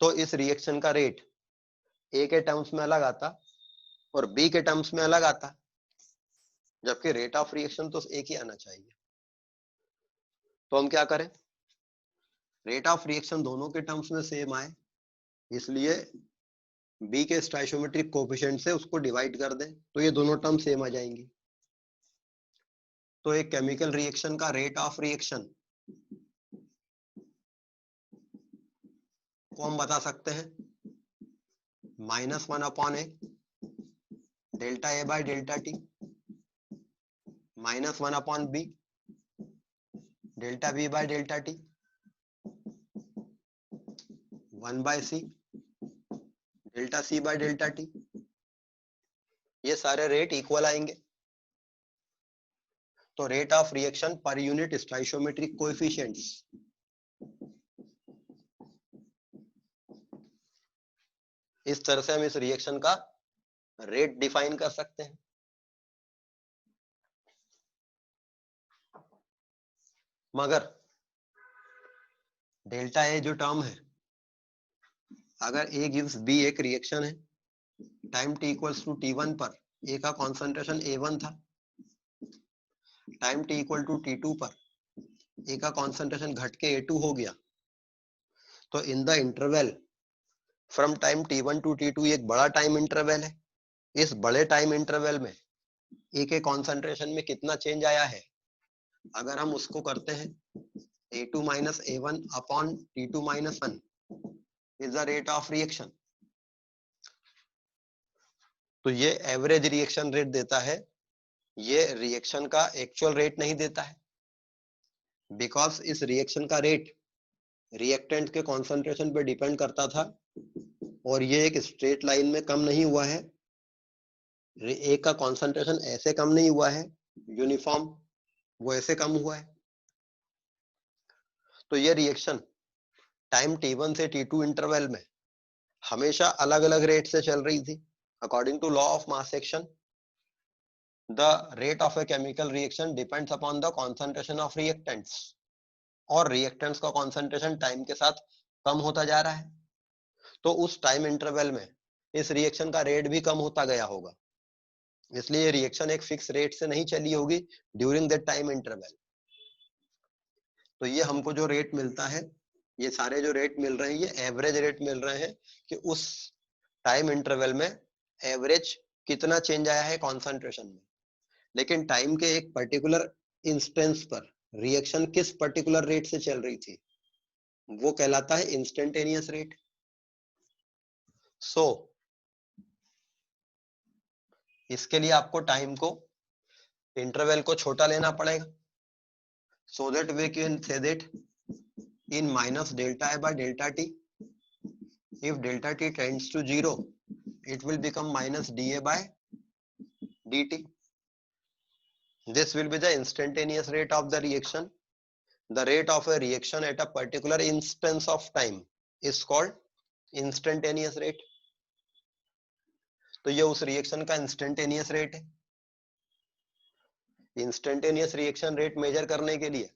तो इस रिएक्शन का रेट A के टर्म्स में अलग आता और B के टर्म्स में अलग आता, जबकि रेट ऑफ रिएक्शन तो एक ही आना चाहिए। तो हम क्या करें, रेट ऑफ रिएक्शन दोनों के टर्म्स में सेम आए, इसलिए B के स्टोइचियोमेट्रिक कोएफिशिएंट से उसको डिवाइड कर दें तो ये दोनों टर्म सेम आ जाएंगी। तो एक केमिकल रिएक्शन का रेट ऑफ रिएक्शन को हम बता सकते हैं -1/A delta A by delta T -1/B delta B by delta T 1/C delta C by delta T। ये सारे रेट इक्वल आएंगे। तो rate of reaction per unit stoichiometric coefficients इस तरह से हम इस रिएक्शन का रेट डिफाइन कर सकते हैं। मगर डेल्टा ए जो टर्म है, अगर A गिव्स B एक रिएक्शन है, time t equals to T1 पर A का कॉन्सेंट्रेशन A1 था, time t equal to T2 पर A का कॉन्सेंट्रेशन घट के A2 हो गया, तो in the interval from time T1 to T2 एक बड़ा टाइम इंटरवल है। इस बड़े टाइम इंटरवल में A के कॉन्सेंट्रेशन में कितना चेंज आया है, अगर हम उसको करते हैं A2 minus A1 upon T2 minus 1 is the rate of reaction, तो ये एवरेज रिएक्शन रेट देता है, ये रिएक्शन का एक्चुअल रेट नहीं देता है, बिकॉज इस रिएक्शन का रेट रिएक्टेंट के कॉन्सेंट्रेशन पे डिपेंड करता था, और ये एक स्ट्रेट लाइन में कम नहीं हुआ है, एक का कॉन्सेंट्रेशन ऐसे कम नहीं हुआ है यूनिफॉर्म, वो ऐसे कम हुआ है। तो ये रिएक्शन टाइम t1 से t2 इंटरवल में हमेशा अलग अलग रेट से चल रही थी। According to law of mass action, the rate of a chemical reaction depends upon the concentration of reactants, और रिएक्टेंट्स का कॉन्सेंट्रेशन टाइम के साथ कम होता जा रहा है, तो उस टाइम इंटरवल में इस रिएक्शन का रेट भी कम होता गया होगा, इसलिए रिएक्शन एक फिक्स रेट से नहीं चली होगी ड्यूरिंग दैट टाइम इंटरवल। तो ये हमको जो रेट मिलता है, ये सारे जो रेट मिल रहे हैं, ये एवरेज रेट मिल रहे हैं कि उस टाइम इंटरवल में एवरेज कितना चेंज आया है कॉन्सेंट्रेशन में। लेकिन टाइम के एक पर्टिकुलर इंस्टेंस पर रिएक्शन किस पर्टिकुलर रेट से चल रही थी, वो कहलाता है इंस्टेंटेनियस रेट। सो इसके लिए आपको टाइम को, इंटरवल को छोटा लेना पड़ेगा, so that we can say that in minus delta I by delta t, if delta t tends to 0, it will become minus dA by dt. This will be the instantaneous rate of the reaction. The rate of a reaction at a particular instance of time is called instantaneous rate. तो ये उस रिएक्शन का इंस्टेंटेनियस रेट है। इंस्टेंटेनियस रिएक्शन रेट मेजर करने के लिए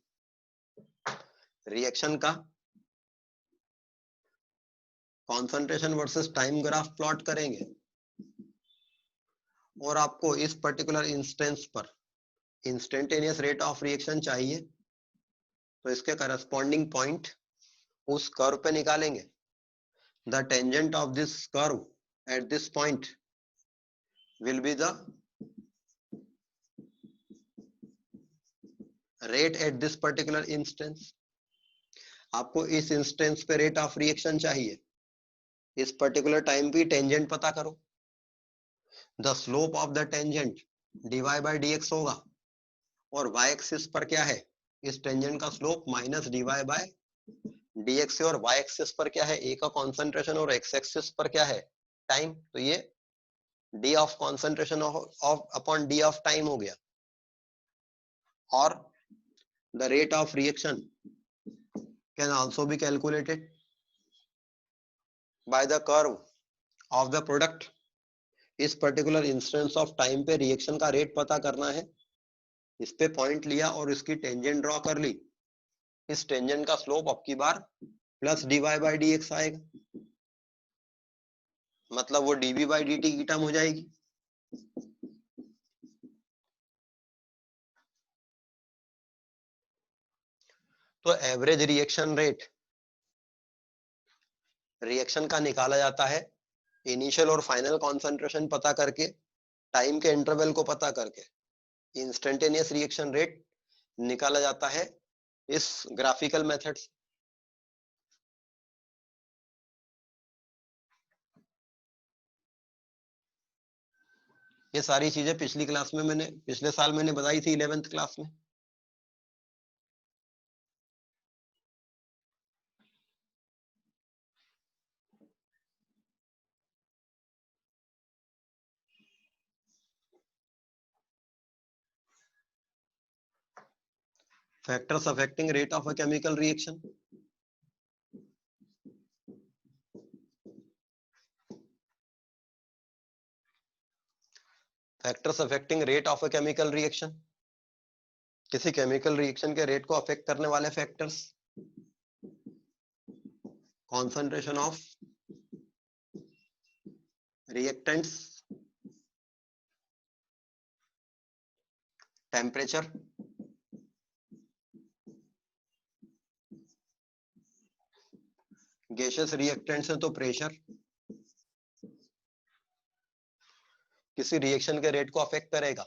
रिएक्शन का concentration versus time graph plot करेंगे, और आपको इस पर्टिकुलर इंस्टेंस पर इंस्टेंटेनियस रेट ऑफ रिएक्शन चाहिए, तो इसके करस्पॉन्डिंग पॉइंट उस कर्व पे निकालेंगे। The tangent of this curve at this point will be the rate at this particular instance. आपको इस इंस्टेंस पे रेट ऑफ रिएक्शन चाहिए, इस पर्टिकुलर टाइम की टेंजेंट पता करो। The slope of the tangent dy by dx होगा, और y एक्सिस पर क्या है, इस टेंजेंट का slope minus dy by dx है, और y एक्सिस पर क्या है, a का कॉन्सेंट्रेशन, और x एक्सिस पर क्या है, टाइम। तो ये d of concentration of upon d of time हो गया। और the rate of reaction can also be calculated by the curve of the product. इस पर्टिकुलर इंस्टेंस ऑफ टाइम पे रिएक्शन का रेट पता करना है, इस पे पॉइंट लिया और इसकी टेंजेंट ड्रॉ कर ली, इस टेंजेंट का स्लोप अब की बार प्लस dy by dx आएगा, मतलब वो dv by dt की टर्म हो जाएगी। तो एवरेज रिएक्शन रेट रिएक्शन का निकाला जाता है इनिशियल और फाइनल कॉन्सेंट्रेशन पता करके, टाइम के इंटरवल को पता करके। इंस्टेंटेनियस रिएक्शन रेट निकाला जाता है इस ग्राफिकल मेथड से। ये सारी चीजें पिछली क्लास में पिछले साल मैंने बताई थी 11th क्लास में। Factors affecting rate of a chemical reaction. Factors affecting rate of a chemical reaction. किसी केमिकल रिएक्शन के रेट को अफेक्ट करने वाले factors, concentration of reactants, temperature, gaseous reactants है तो प्रेशर, किसी रिएक्शन के रेट को अफेक्ट करेगा।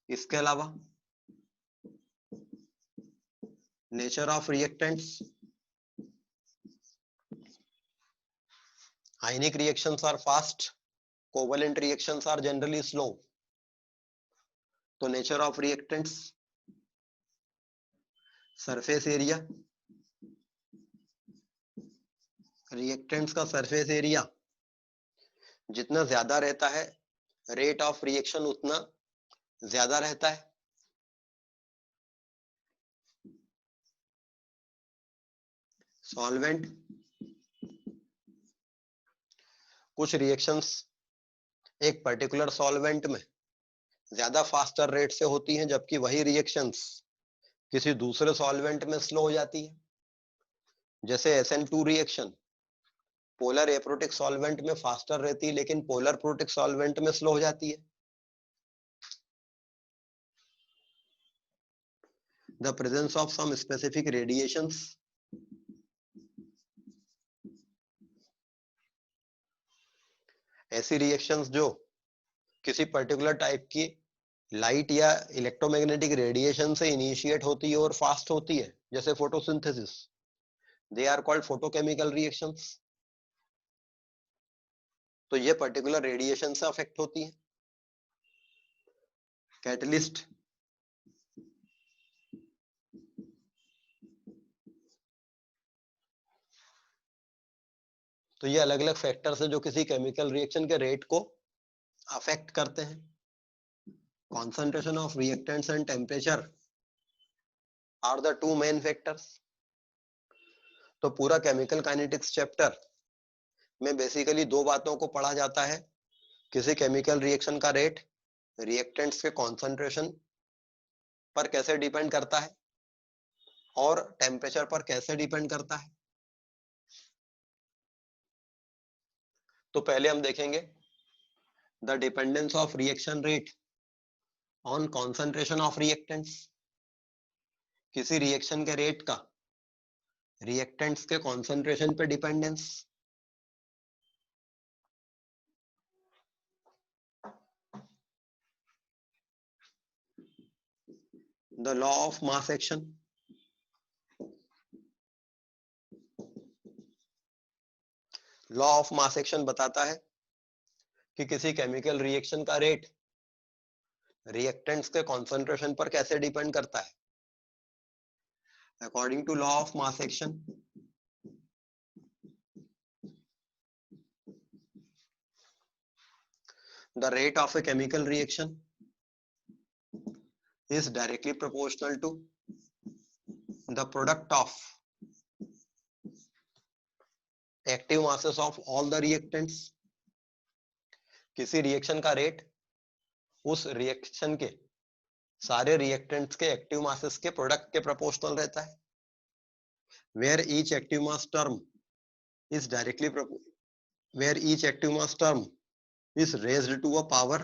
इसके अलावा nature of reactants, ionic reactions are fast, covalent reactions are generally slow. तो nature of reactants, surface area, reactants का सरफेस एरिया जितना ज्यादा रहता है, रेट ऑफ रिएक्शन उतना ज्यादा रहता है। सॉल्वेंट, कुछ रिएक्शंस एक पर्टिकुलर सॉल्वेंट में ज्यादा फास्टर रेट से होती हैं, जबकि वही रिएक्शंस किसी दूसरे सॉल्वेंट में स्लो हो जाती है। जैसे SN2 reaction polar aprotic solvent में फास्टर रहती है, लेकिन पोलर प्रोटिक सॉल्वेंट में स्लो हो जाती है। The presence of some specific radiations, ऐसी रिएक्शंस जो किसी पर्टिकुलर टाइप की लाइट या इलेक्ट्रोमैग्नेटिक रेडिएशन से इनिशिएट होती है और फास्ट होती है, जैसे photosynthesis, they are called photochemical reactions. तो ये पर्टिकुलर रेडिएशन से अफेक्ट होती है। कैटलिस्ट, तो ये अलग अलग फैक्टर्स है जो किसी केमिकल रिएक्शन के रेट को अफेक्ट करते हैं। Concentration of reactants and temperature are the two main factors. तो पूरा केमिकल काइनेटिक्स चैप्टर में बेसिकली दो बातों को पढ़ा जाता है। किसी केमिकल रिएक्शन का रेट रिएक्टेंट्स के कॉन्सेंट्रेशन पर कैसे डिपेंड करता है और टेम्परेचर पर कैसे डिपेंड करता है। तो पहले हम देखेंगे the dependence of reaction rate on concentration of reactants. किसी रिएक्शन के रेट का रिएक्टेंट्स के कॉन्सेंट्रेशन पे dependence. The law of mass action, law of mass action बताता है कि किसी केमिकल रिएक्शन का रेट रिएक्टेंट्स के कॉन्सेंट्रेशन पर कैसे डिपेंड करता है। According to law of mass action, the rate of a chemical reaction is directly proportional to the product of active masses of all the reactants। किसी रिएक्शन का रेट उस रिएक्शन के सारे रिएक्टेंट्स के एक्टिव मासेस के प्रोडक्ट के प्रोपोर्शनल रहता है। where each active mass term is directly where each active mass term is raised to a power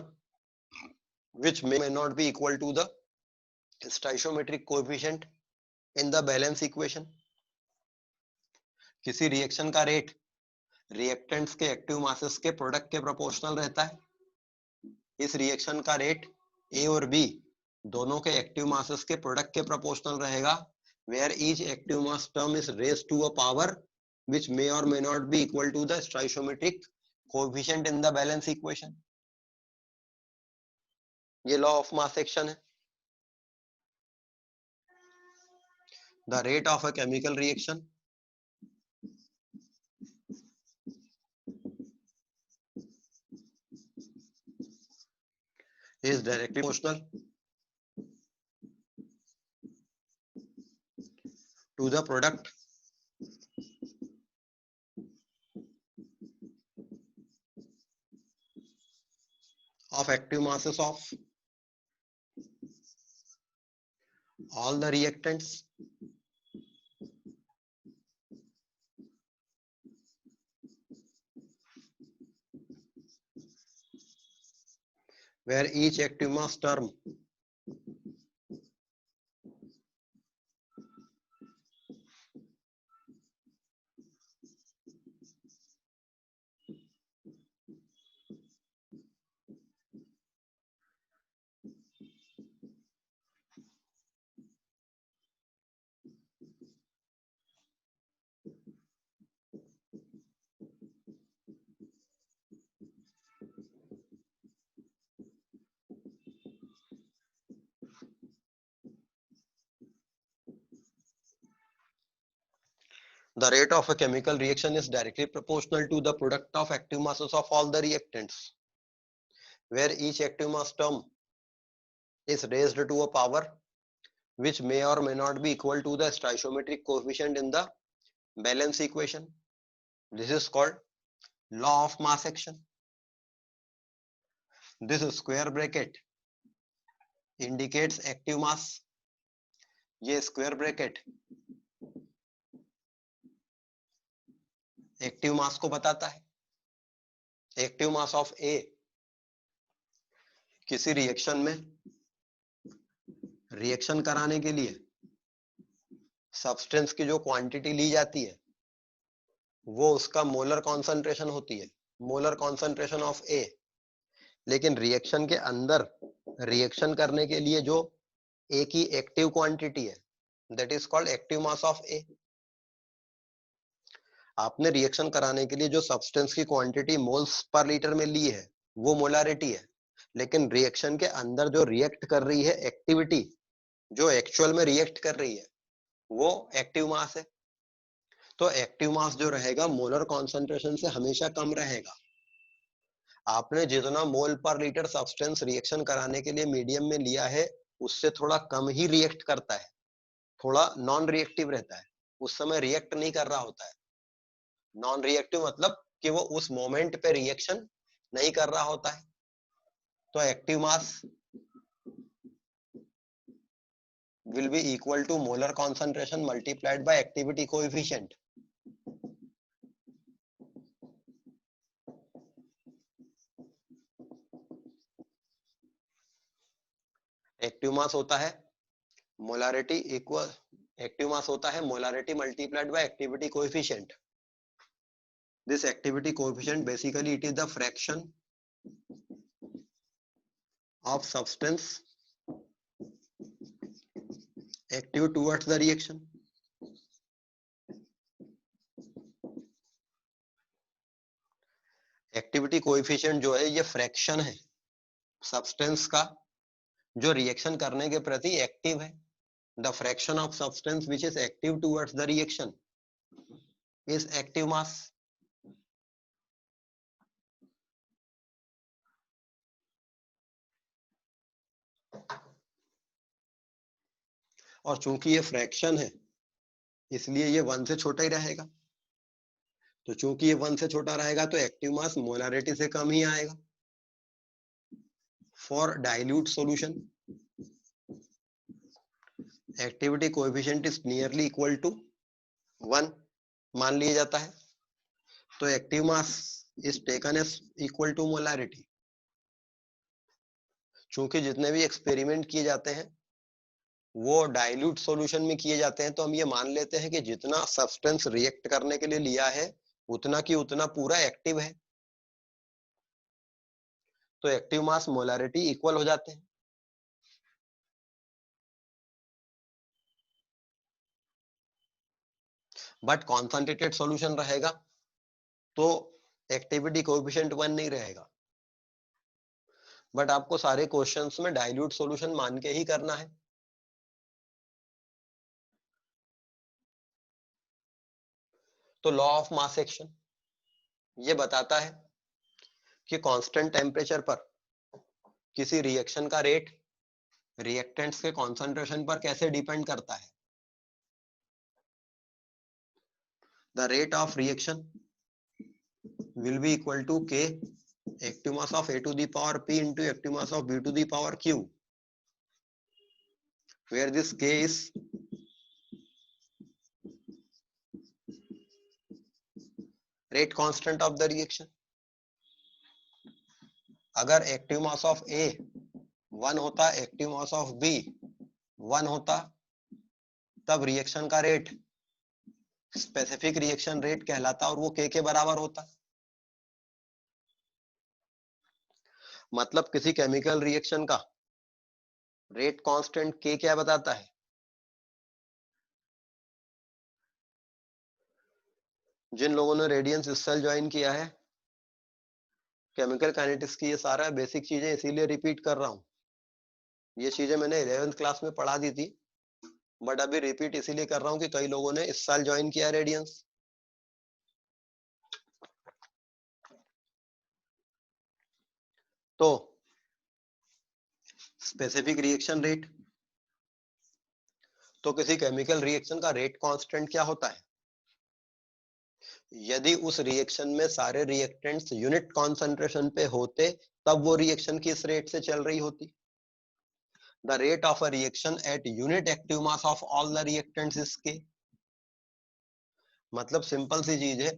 which may not be equal to the stoichiometric coefficient in the balance equation। किसी रिएक्शन का रेट रिएक्टेंट्स के एक्टिव मासेस के प्रोडक्ट के प्रोपोर्शनल रहता है। इस रिएक्शन का रेट ए और बी दोनों के एक्टिव मासेस के प्रोडक्ट के प्रोपोर्शनल रहेगा, where each active mass term is raised to a power which may or may not be equal to the stoichiometric coefficient in the balance equation। ये लॉ ऑफ मास एक्शन है। The rate of a chemical reaction is directly proportional to the product of active masses of all the reactants where each active mass term The rate of a chemical reaction is directly proportional to the product of active masses of all the reactants, where each active mass term is raised to a power which may or may not be equal to the stoichiometric coefficient in the balance equation. This is called law of mass action. This square bracket indicates active mass. ये स्क्वायर ब्रैकेट एक्टिव मास को बताता है. एक्टिव मास ऑफ ए किसी रिएक्शन में रिएक्शन कराने के लिए सब्सटेंस की जो क्वांटिटी ली जाती है वो उसका मोलर कॉन्सेंट्रेशन होती है, मोलर कॉन्सेंट्रेशन ऑफ ए. लेकिन रिएक्शन के अंदर रिएक्शन करने के लिए जो ए की एक्टिव क्वांटिटी है that is called active mass of A. आपने रिएक्शन कराने के लिए जो सब्सटेंस की क्वांटिटी मोल्स पर लीटर में ली है वो मोलारिटी है, लेकिन रिएक्शन के अंदर जो रिएक्ट कर रही है एक्टिविटी, जो एक्चुअल में रिएक्ट कर रही है वो एक्टिव मास है. तो एक्टिव मास जो रहेगा मोलर कॉन्सेंट्रेशन से हमेशा कम रहेगा. आपने जितना मोल पर लीटर सब्सटेंस रिएक्शन कराने के लिए मीडियम में लिया है उससे थोड़ा कम ही रिएक्ट करता है, थोड़ा नॉन रिएक्टिव रहता है, उस समय रिएक्ट नहीं कर रहा होता है. नॉन रिएक्टिव मतलब कि वो उस मोमेंट पे रिएक्शन नहीं कर रहा होता है. तो active mass will be equal to molar concentration multiplied by activity coefficient. Active mass होता है मोलारिटी इक्वल, एक्टिव मास होता है molarity multiplied by activity coefficient. This activity coefficient basically it is the fraction of substance active towards the reaction. Activity coefficient जो है ये फ्रैक्शन है सब्सटेंस का जो रिएक्शन करने के प्रति एक्टिव है. The fraction of substance which is active towards the reaction is active mass. और चूंकि ये फ्रैक्शन है इसलिए ये 1 से छोटा ही रहेगा. तो चूंकि ये 1 से छोटा रहेगा तो एक्टिव मास मोलारिटी से कम ही आएगा. For dilute solution activity coefficient is nearly equal to 1 मान लिया जाता है. तो active mass is taken as equal to molarity. चूंकि जितने भी एक्सपेरिमेंट किए जाते हैं वो डाइल्यूट सॉल्यूशन में किए जाते हैं तो हम ये मान लेते हैं कि जितना सब्सटेंस रिएक्ट करने के लिए लिया है उतना की उतना पूरा एक्टिव है. तो एक्टिव मास मोलारिटी इक्वल हो जाते हैं. बट कॉन्सेंट्रेटेड सॉल्यूशन रहेगा तो एक्टिविटी कोएफिशिएंट 1 नहीं रहेगा. बट आपको सारे क्वेश्चंस में डाइल्यूट सॉल्यूशन मान के ही करना है. तो लॉ ऑफ मास एक्शन ये बताता है कि कांस्टेंट टेम्परेचर पर किसी रिएक्शन का रेट रिएक्टेंट्स के कॉन्सेंट्रेशन पर कैसे डिपेंड करता है. The rate of reaction will be equal to K active mass of A to the power P into active mass of B to the power Q, where this K is rate constant of the reaction. अगर एक्टिव मास ऑफ A 1 होता, एक्टिव मास ऑफ B 1 होता, तब रिएक्शन का रेट स्पेसिफिक रिएक्शन रेट कहलाता और वो K के बराबर होता. मतलब किसी केमिकल रिएक्शन का रेट कांस्टेंट K क्या बताता है. जिन लोगों ने रेडियंस इस साल ज्वाइन किया है केमिकल काइनेटिक्स की ये सारा बेसिक चीजें इसीलिए रिपीट कर रहा हूं. ये चीजें मैंने 11th क्लास में पढ़ा दी थी बट अभी रिपीट इसीलिए कर रहा हूं कि कई लोगों ने इस साल ज्वाइन किया रेडियंस। तो स्पेसिफिक रिएक्शन रेट, तो किसी केमिकल रिएक्शन का रेट कांस्टेंट क्या होता है? यदि उस रिएक्शन में सारे रिएक्टेंट्स यूनिट कॉन्सेंट्रेशन पे होते तब वो रिएक्शन किस रेट से चल रही होती? The rate of a reaction at unit active mass of all the reactants is के। मतलब सिंपल सी चीज है,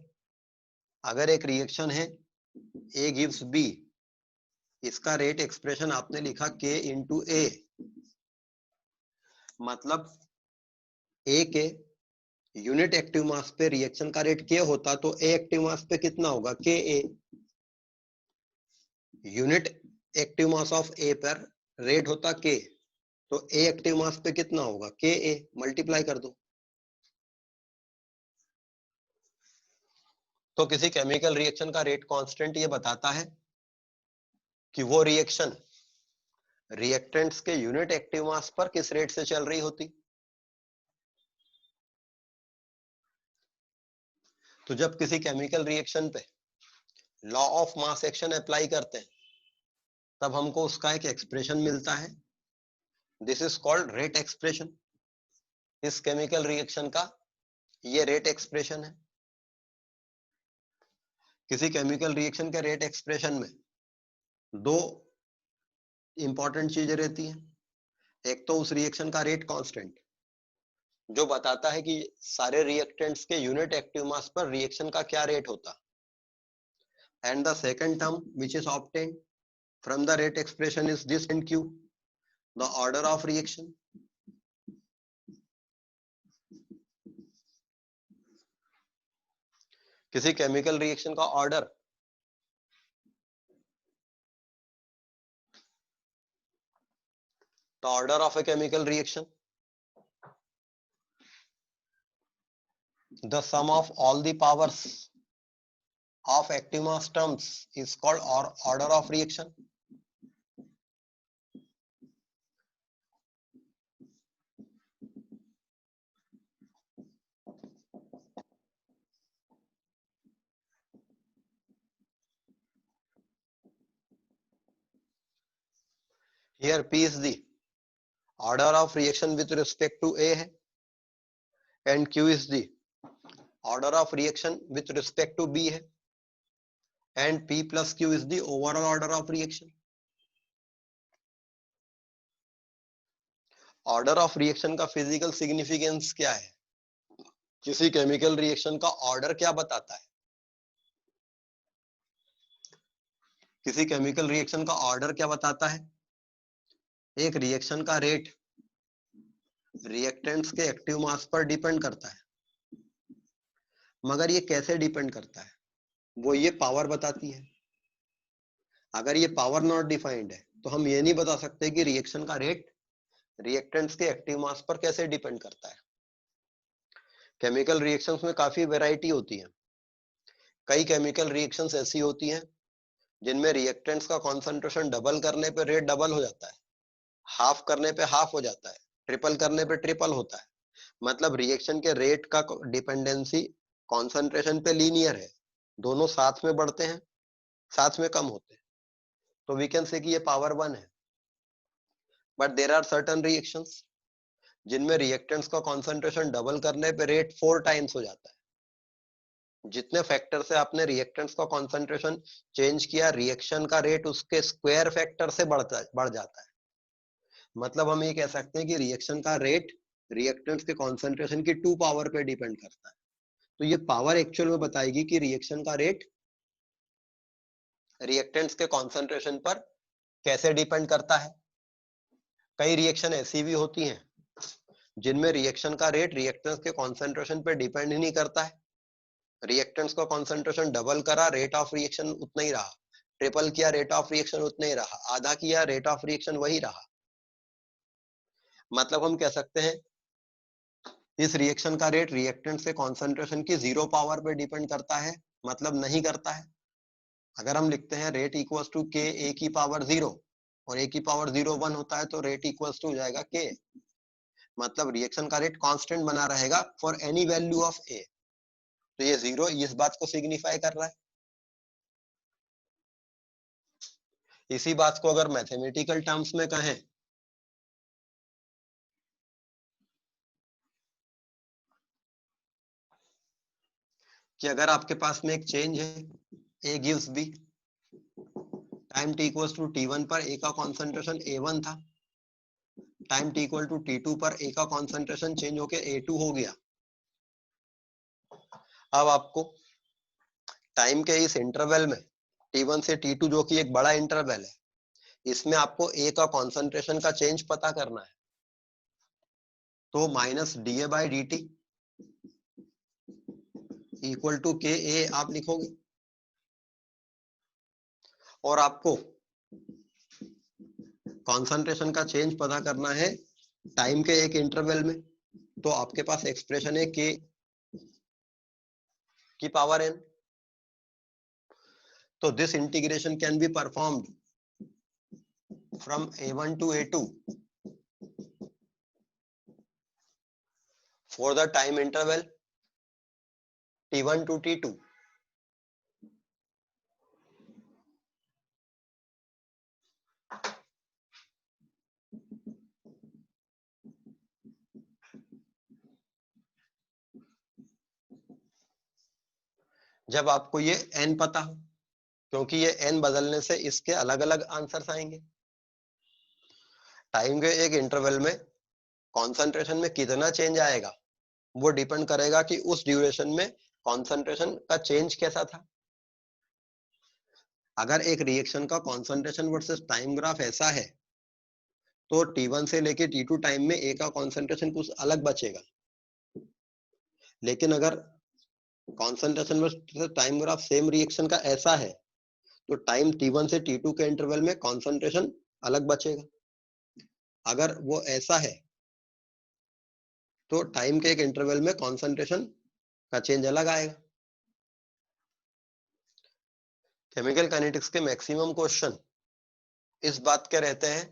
अगर एक रिएक्शन है A गिव्स B, इसका रेट एक्सप्रेशन आपने लिखा K इंटू ए, मतलब A के यूनिट एक्टिव मास पे रिएक्शन का रेट K होता तो A एक्टिव मास पे कितना होगा? KA। Unit active mass of A पर रेट होता K, तो A एक्टिव मास पे कितना होगा? KA, मल्टीप्लाई कर दो। तो किसी केमिकल रिएक्शन का रेट कांस्टेंट ये बताता है कि वो रिएक्शन रिएक्टेंट्स के यूनिट एक्टिव मास पर किस रेट से चल रही होती। तो जब किसी केमिकल रिएक्शन पे law of mass action apply करते हैं तब हमको उसका एक एक्सप्रेशन मिलता है, this is called rate expression. इस केमिकल रिएक्शन का ये रेट एक्सप्रेशन है। किसी केमिकल रिएक्शन के रेट एक्सप्रेशन में दो इंपॉर्टेंट चीजें रहती हैं। एक तो उस रिएक्शन का रेट कांस्टेंट जो बताता है कि सारे रिएक्टेंट्स के यूनिट एक्टिव मास पर रिएक्शन का क्या रेट होता, and the second term which is obtained from the rate expression is this and Q, the order of reaction. किसी केमिकल रिएक्शन का order the order of a chemical reaction, the sum of all the powers of active mass terms is called order of reaction. Here P is the order of reaction with respect to A है, and Q is the order of reaction with respect to B है, and P plus Q is the overall order of reaction. Order of reaction का फिजिकल सिग्निफिकेंस क्या है? किसी केमिकल रिएक्शन का ऑर्डर क्या बताता है? किसी केमिकल रिएक्शन का ऑर्डर क्या बताता है? एक रिएक्शन का रेट रिएक्टेंट्स के एक्टिव मास पर डिपेंड करता है, मगर ये कैसे डिपेंड करता है वो ये पावर बताती है। अगर ये पावर नॉट डिफाइंड है तो हम ये नहीं बता सकते कि रिएक्शन का रेट रिएक्टेंट्स के एक्टिव मास पर कैसे डिपेंड करता है। केमिकल रिएक्शंस में काफी वैरायटी होती है। कई केमिकल रिएक्शंस ऐसी होती हैं जिनमें रिएक्टेंट्स का कॉन्सेंट्रेशन डबल करने पे रेट डबल हो जाता है, हाफ करने पे हाफ हो जाता है, ट्रिपल करने पे ट्रिपल होता है। मतलब रिएक्शन के रेट का डिपेंडेंसी कॉन्सेंट्रेशन पे लीनियर है, दोनों साथ में बढ़ते हैं, साथ में कम होते हैं, तो वी कैन से कि ये पावर 1 है। But there are certain reactions जिनमें रिएक्टेंट्स का कॉन्सेंट्रेशन डबल करने पे रेट 4 टाइम्स हो जाता है। जितने फैक्टर से आपने रिएक्टेंट्स का कॉन्सेंट्रेशन चेंज किया, रिएक्शन का रेट उसके स्क्वायर फैक्टर से बढ़ जाता है। मतलब हम ये कह सकते हैं कि रिएक्शन का रेट रिएक्टेंट्स के कॉन्सेंट्रेशन की 2 पावर पे डिपेंड करता है। तो ये पावर एक्चुअल में बताएगी कि रिएक्शन का रेट रिएक्टेंट्स के कॉन्सेंट्रेशन पर कैसे डिपेंड करता है। कई रिएक्शन ऐसी भी होती हैं जिनमें रिएक्शन का रेट रिएक्टेंट्स के कॉन्सेंट्रेशन पर डिपेंड ही नहीं करता है। रिएक्टेंट्स का कॉन्सेंट्रेशन डबल करा, रेट ऑफ रिएक्शन उतना ही रहा, ट्रिपल किया, रेट ऑफ रिएक्शन उतना ही रहा, आधा किया, रेट ऑफ रिएक्शन वही रहा। मतलब हम कह सकते हैं इस रिएक्शन का रेट रिएक्टेंट से कॉन्सेंट्रेशन की 0 पावर पे डिपेंड करता है, मतलब नहीं करता है। अगर हम लिखते हैं rate equals to K A की पावर 0 और ए की पावर 0 1 होता है तो रेट इक्वल्स टू हो जाएगा के। मतलब रिएक्शन का रेट कांस्टेंट बना रहेगा फॉर एनी वैल्यू ऑफ ए। तो ये 0 इस बात को सिग्निफाई कर रहा है। इसी बात को अगर मैथमेटिकल टर्म्स में कहें कि अगर आपके पास में एक चेंज है A gives B, time t equals to T1 पर A का कॉन्सेंट्रेशन A1 था, time t equal to T2 पर A का कॉन्सेंट्रेशन चेंज होके A2 हो गया। अब आपको टाइम के इस इंटरवल में T1 से T2 जो कि एक बड़ा इंटरवल है, इसमें आपको A का कॉन्सेंट्रेशन का चेंज पता करना है। तो minus DA by DT equal to KA आप लिखोगे, और आपको कॉन्सेंट्रेशन का चेंज पता करना है टाइम के एक इंटरवल में। तो आपके पास एक्सप्रेशन है K की पावर n। तो this integration can be performed from A1 to A2 for the time interval T1 to T2। जब आपको ये n पता हो, क्योंकि ये n बदलने से इसके अलग अलग आंसर्स आएंगे। टाइम के एक इंटरवल में कॉन्सेंट्रेशन में कितना चेंज आएगा वो डिपेंड करेगा कि उस ड्यूरेशन में कॉन्सेंट्रेशन का चेंज कैसा था। अगर एक रिएक्शन का कॉन्सेंट्रेशन वर्सेस टाइम ग्राफ ऐसा है तो T1 से लेके T2 टाइम में A का कॉन्सेंट्रेशन कुछ अलग बचेगा। लेकिन अगर concentration versus time graph same reaction का ऐसा है तो टाइम T1 से T2 के इंटरवल में कॉन्सेंट्रेशन अलग बचेगा। अगर वो ऐसा है तो टाइम के एक इंटरवल में कॉन्सेंट्रेशन का चेंज अलग आएगा। केमिकल काइनेटिक्स के मैक्सिमम क्वेश्चन इस बात के रहते हैं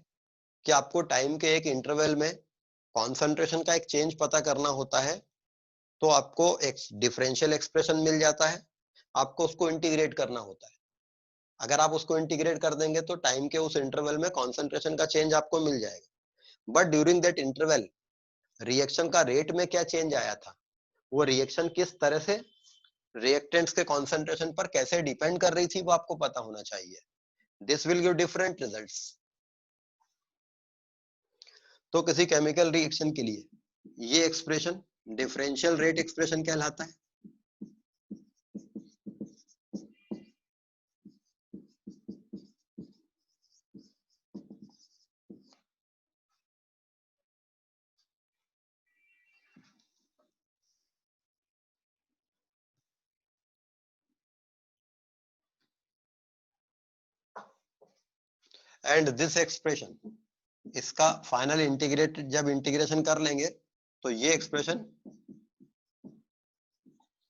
कि आपको टाइम के एक इंटरवल में कॉन्सेंट्रेशन का एक चेंज पता करना होता है, तो आपको एक डिफरेंशियल एक्सप्रेशन मिल जाता है, आपको उसको इंटीग्रेट करना होता है। अगर आप उसको इंटीग्रेट कर देंगे तो टाइम के उस इंटरवल में कॉन्सेंट्रेशन का चेंज आपको मिल जाएगा। But during that interval reaction का रेट में क्या चेंज आया था, वो रिएक्शन किस तरह से रिएक्टेंट्स के कॉन्सेंट्रेशन पर कैसे डिपेंड कर रही थी, वो आपको पता होना चाहिए। This will give different results. तो किसी केमिकल रिएक्शन के लिए ये एक्सप्रेशन डिफरेंशियल रेट एक्सप्रेशन कहलाता है। एंड दिस एक्सप्रेशन, इसका फाइनल इंटीग्रेटेड जब इंटीग्रेशन कर लेंगे तो ये एक्सप्रेशन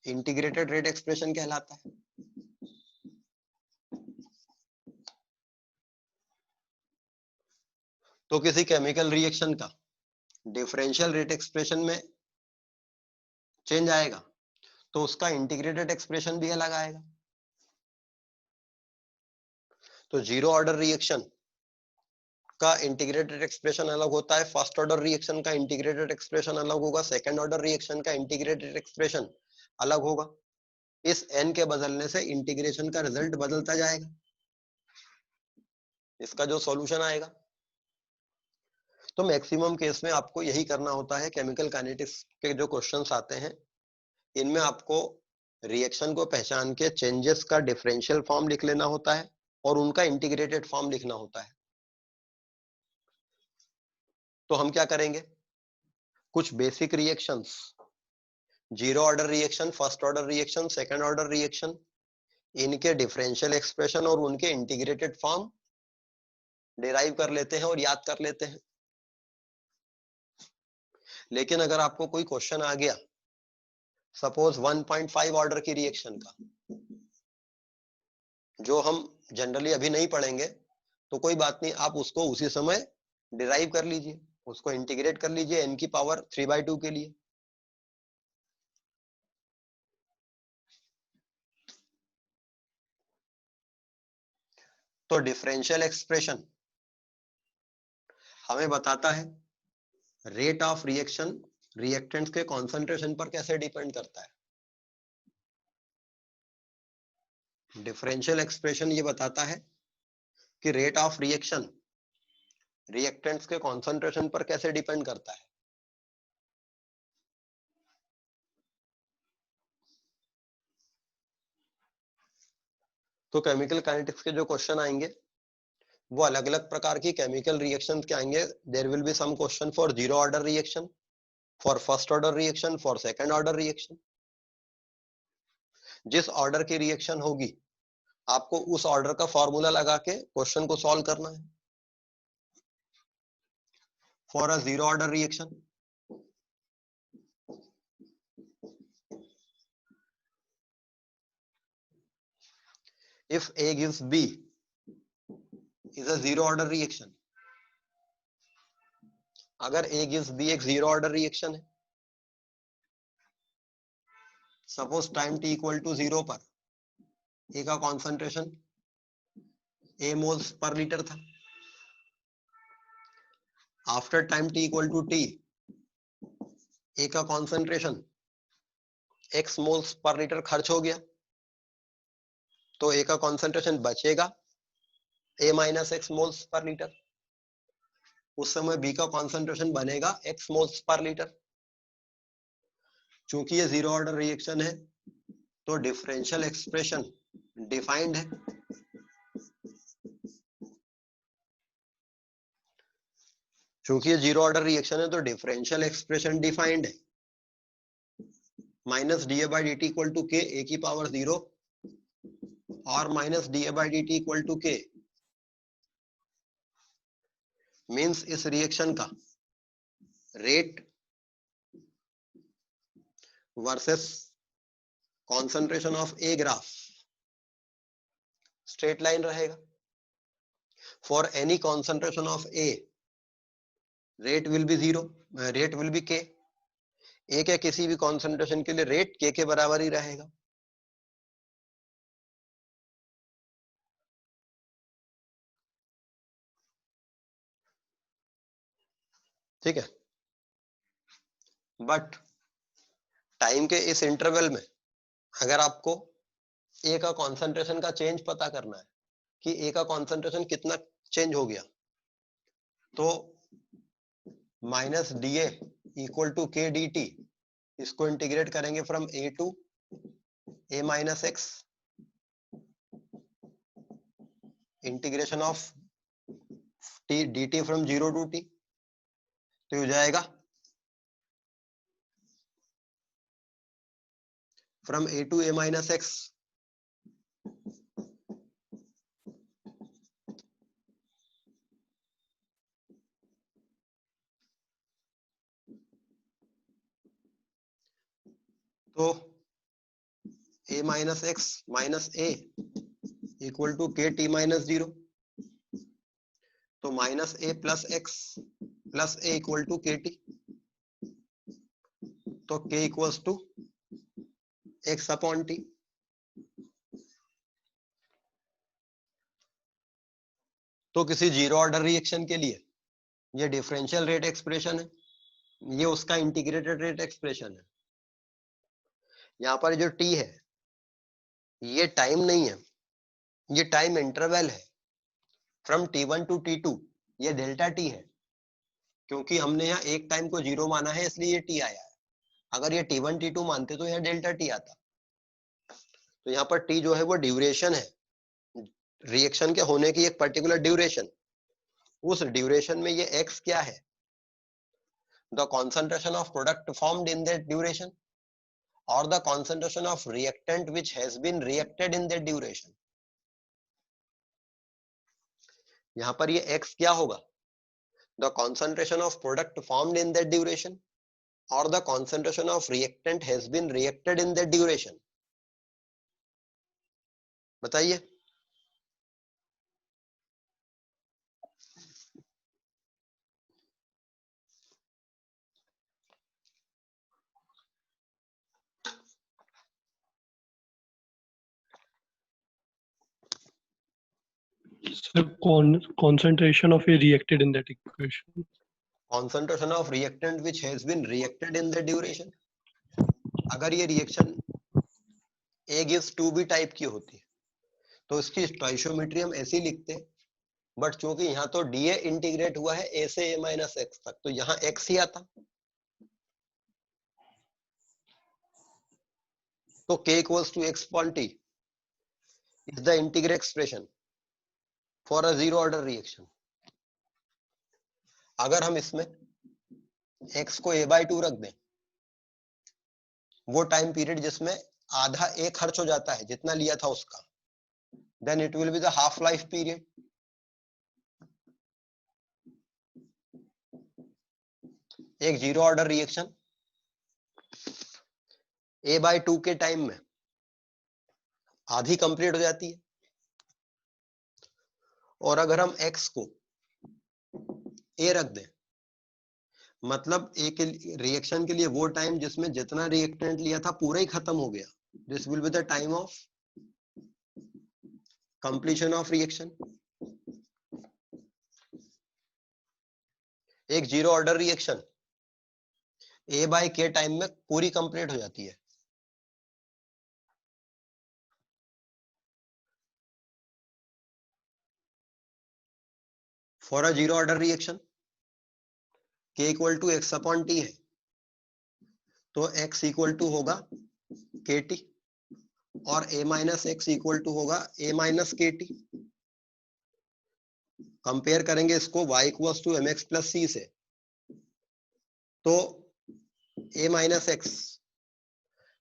इंटीग्रेटेड रेट एक्सप्रेशन कहलाता है। तो किसी केमिकल रिएक्शन का डिफरेंशियल रेट एक्सप्रेशन में चेंज आएगा तो उसका इंटीग्रेटेड एक्सप्रेशन भी अलग आएगा। तो जीरो ऑर्डर रिएक्शन का इंटीग्रेटेड एक्सप्रेशन अलग होता है, फर्स्ट ऑर्डर रिएक्शन का इंटीग्रेटेड एक्सप्रेशन अलग होगा, सेकंड ऑर्डर रिएक्शन का इंटीग्रेटेड एक्सप्रेशन अलग होगा। इस n के बदलने से इंटीग्रेशन का रिजल्ट बदलता जाएगा, इसका जो सॉल्यूशन आएगा। तो मैक्सिमम केस में आपको यही करना होता है। केमिकल काइनेटिक्स के जो क्वेश्चंस आते हैं इनमें आपको रिएक्शन को पहचान के चेंजेस का डिफरेंशियल फॉर्म लिख लेना होता है और उनका इंटीग्रेटेड फॉर्म लिखना होता है। तो हम क्या करेंगे, कुछ basic reactions, zero order reaction, first order reaction, second order reaction, इनके डिफरेंशियल एक्सप्रेशन और उनके इंटीग्रेटेड फॉर्म डिराइव कर लेते हैं और याद कर लेते हैं। लेकिन अगर आपको कोई क्वेश्चन आ गया सपोज 1.5 ऑर्डर की रिएक्शन का, जो हम जनरली अभी नहीं पढ़ेंगे, तो कोई बात नहीं, आप उसको उसी समय डिराइव कर लीजिए। उसको इंटीग्रेट कर लीजिए n की पावर 3/2 के लिए। तो डिफरेंशियल एक्सप्रेशन हमें बताता है रेट ऑफ रिएक्शन रिएक्टेंट्स के कॉन्सेंट्रेशन पर कैसे डिपेंड करता है। डिफरेंशियल एक्सप्रेशन ये बताता है कि रेट ऑफ रिएक्शन रिएक्टेंट्स के कॉन्सेंट्रेशन पर कैसे डिपेंड करता है। तो केमिकल काइनेटिक्स के जो क्वेश्चन आएंगे वो अलग अलग प्रकार की केमिकल रिएक्शंस के आएंगे। There will be some question for zero order reaction, for first order reaction, for second order reaction. जिस ऑर्डर की रिएक्शन होगी आपको उस ऑर्डर का फॉर्मूला लगा के क्वेश्चन को सॉल्व करना है। For a zero order reaction if A gives B is a zero order reaction। अगर A gives B एक जीरो ऑर्डर रिएक्शन है, suppose time t equal to 0 पर A का concentration A moles per litre था। After time t equal to t A का concentration x moles per litre खर्च हो गया, तो A का कॉन्सेंट्रेशन बचेगा A minus x moles per litre. उस समय B का कॉन्सेंट्रेशन बनेगा x मोल्स पर लीटर। चूंकि ये जीरो ऑर्डर रिएक्शन है तो डिफरेंशियल एक्सप्रेशन डिफाइंड है। चूंकि ये जीरो ऑर्डर रिएक्शन है तो डिफरेंशियल एक्सप्रेशन डिफाइंड है। Minus D A by D T equal to K A की पावर 0 और minus D A by D T equal to K means इस रिएक्शन का rate versus concentration of A graph straight line रहेगा। For any concentration of A rate will be 0, rate will be K. A के किसी भी कॉन्सेंट्रेशन के लिए रेट के बराबर ही रहेगा। ठीक है, बट टाइम के इस इंटरवल में अगर आपको ए का कॉन्सेंट्रेशन का चेंज पता करना है कि ए का कॉन्सेंट्रेशन कितना चेंज हो गया, तो minus D A equal to K D T इसको इंटीग्रेट करेंगे from A to A minus X integration of T D T from 0 to T, तो हो जाएगा from A to A minus X तो a minus X minus A equal to K T minus 0, तो minus A plus X plus A equal to K T, तो K equals to X upon T. तो किसी जीरो ऑर्डर रिएक्शन के लिए ये डिफरेंशियल रेट एक्सप्रेशन है, ये उसका इंटीग्रेटेड रेट एक्सप्रेशन है। यहाँ पर जो टी है ये टाइम नहीं है, ये टाइम इंटरवल है फ्रॉम t1 टू t2, ये डेल्टा टी है। क्योंकि हमने यहाँ एक टाइम को 0 माना है इसलिए ये टी आया है। अगर ये t1 t2 मानते तो यहाँ डेल्टा टी आता। तो यहाँ पर टी जो है वो ड्यूरेशन है, रिएक्शन के होने की एक पर्टिकुलर ड्यूरेशन। उस ड्यूरेशन में ये x क्या है, the concentration of product formed in that duration और the concentration of reactant which has been reacted in that duration. यहाँ पर ये x क्या होगा, the concentration of product formed in that duration और the concentration of reactant has been reacted in that duration. बताइए। concentration of a reacted in that equation. Concentration of reactant which has been reacted in the duration. अगर ये reaction A gives 2B type की होती तो इसकी स्टोइशियोमेट्री हम ऐसे ही लिखते, बट चूंकि यहाँ तो DA इंटीग्रेट हुआ है A से A माइनस एक्स तक, तो यहाँ x ही आता, तो K equals to x upon T is the integral expression for a zero order reaction. अगर हम इसमें x को a/2 रख दें, वो टाइम पीरियड जिसमें आधा a खर्च हो जाता है जितना लिया था उसका, then it will be the half life period. एक जीरो ऑर्डर रिएक्शन a/2 के टाइम में आधी कंप्लीट हो जाती है, और अगर हम x को a रख दें, मतलब एक रिएक्शन के लिए वो टाइम जिसमें जितना रिएक्टेंट लिया था पूरा ही खत्म हो गया, this will be the time of completion of reaction. एक zero order reaction a/k time में पूरी कंप्लीट हो जाती है. For a zero order reaction k equal to x upon t है, तो x इक्वल टू होगा kt और a minus x equal to होगा a माइनस kt. कंपेयर करेंगे इसको y equals to mx plus c से, तो a माइनस एक्स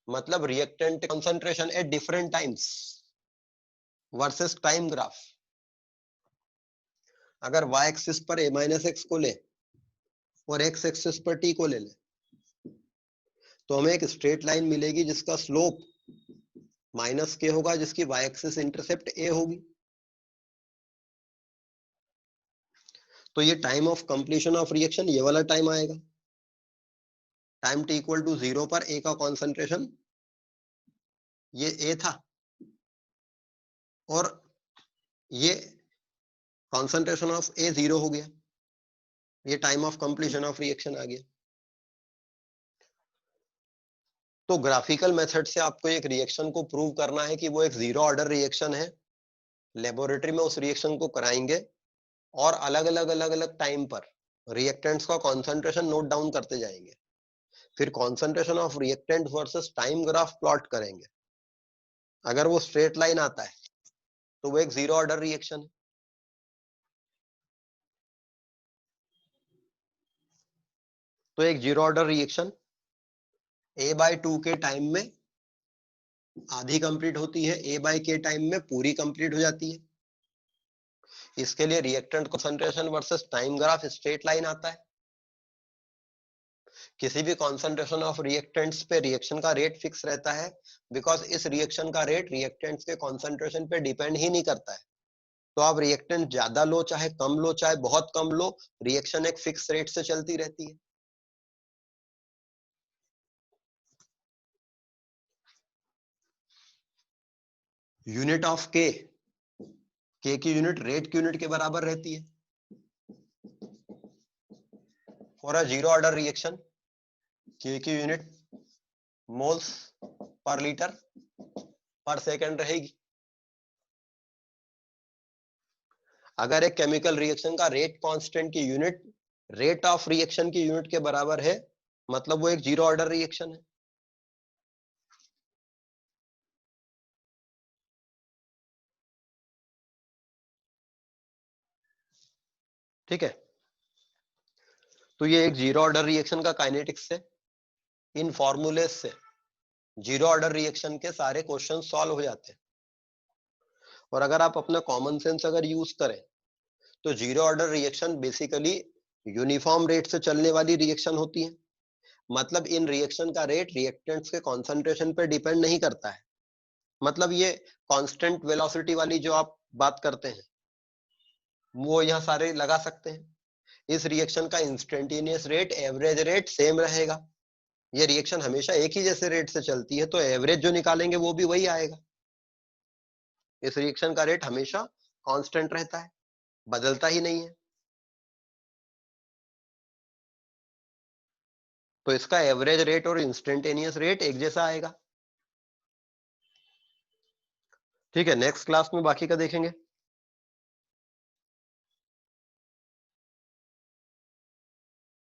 मतलब reactant concentration at different times versus time graph. अगर y एक्सिस पर a माइनस एक्स को ले और x एक्सिस पर t को ले ले, तो हमें एक स्ट्रेट लाइन मिलेगी जिसका स्लोप माइनस k होगा, जिसकी y एक्सिस इंटरसेप्ट a होगी. तो ये time of completion of reaction ये वाला टाइम आएगा. टाइम t इक्वल टू 0 पर a का कॉन्सेंट्रेशन ये a था, और ये कॉन्सेंट्रेशन ऑफ a 0 हो गया. ये time of completion of reaction आ गया. तो ग्राफिकल मेथड से आपको एक रिएक्शन को प्रूव करना है कि वो एक जीरो ऑर्डर रिएक्शन है. लेबोरेटरी में उस रिएक्शन को कराएंगे और अलग अलग टाइम पर रिएक्टेंट्स का कॉन्सेंट्रेशन नोट डाउन करते जाएंगे. फिर concentration of reactant versus time graph plot करेंगे. अगर वो स्ट्रेट लाइन आता है तो वो एक जीरो ऑर्डर रिएक्शन है. तो एक जीरो ऑर्डर रिएक्शन a/2 के टाइम में आधी कंप्लीट होती है, a/k टाइम में पूरी कंप्लीट हो जाती है. इसके लिए reactant concentration versus time graph straight line आता है. किसी भी कॉन्सेंट्रेशन ऑफ रिएक्टेंट्स पे रिएक्शन का रेट फिक्स रहता है, बिकॉज इस रिएक्शन का रेट रिएक्टेंट्स के कॉन्सेंट्रेशन पे डिपेंड ही नहीं करता है. तो आप रिएक्टेंट ज्यादा लो चाहे कम लो चाहे बहुत कम लो, रिएक्शन एक फिक्स रेट से चलती रहती है. यूनिट ऑफ के की यूनिट रेट की यूनिट के बराबर रहती है. For a zero order reaction के की यूनिट मोल्स पर लीटर पर सेकंड रहेगी. अगर एक केमिकल रिएक्शन का रेट कांस्टेंट की यूनिट रेट ऑफ रिएक्शन की यूनिट के बराबर है, मतलब वो एक जीरो ऑर्डर रिएक्शन है. ठीक है. तो ये एक जीरो ऑर्डर रिएक्शन का काइनेटिक्स है. इन फॉर्मूले से जीरो ऑर्डर रिएक्शन के सारे क्वेश्चन सॉल्व हो जाते हैं. और अगर आप अपना कॉमन सेंस अगर यूज करें तो zero order reaction basically uniform rate से चलने वाली रिएक्शन होती है. मतलब इन रिएक्शन का रेट रिएक्टेंट्स के कॉन्सेंट्रेशन पर डिपेंड नहीं करता है. मतलब ये कांस्टेंट वेलोसिटी वाली जो आप बात करते हैं वो यहाँ सारे लगा सकते हैं. इस रिएक्शन का instantaneous rate average rate same रहेगा. ये रिएक्शन हमेशा एक ही जैसे रेट से चलती है, तो एवरेज जो निकालेंगे वो भी वही आएगा. इस रिएक्शन का रेट हमेशा कांस्टेंट रहता है, बदलता ही नहीं है। तो इसका एवरेज रेट और इंस्टेंटेनियस रेट एक जैसा आएगा। ठीक है, नेक्स्ट क्लास में बाकी का देखेंगे।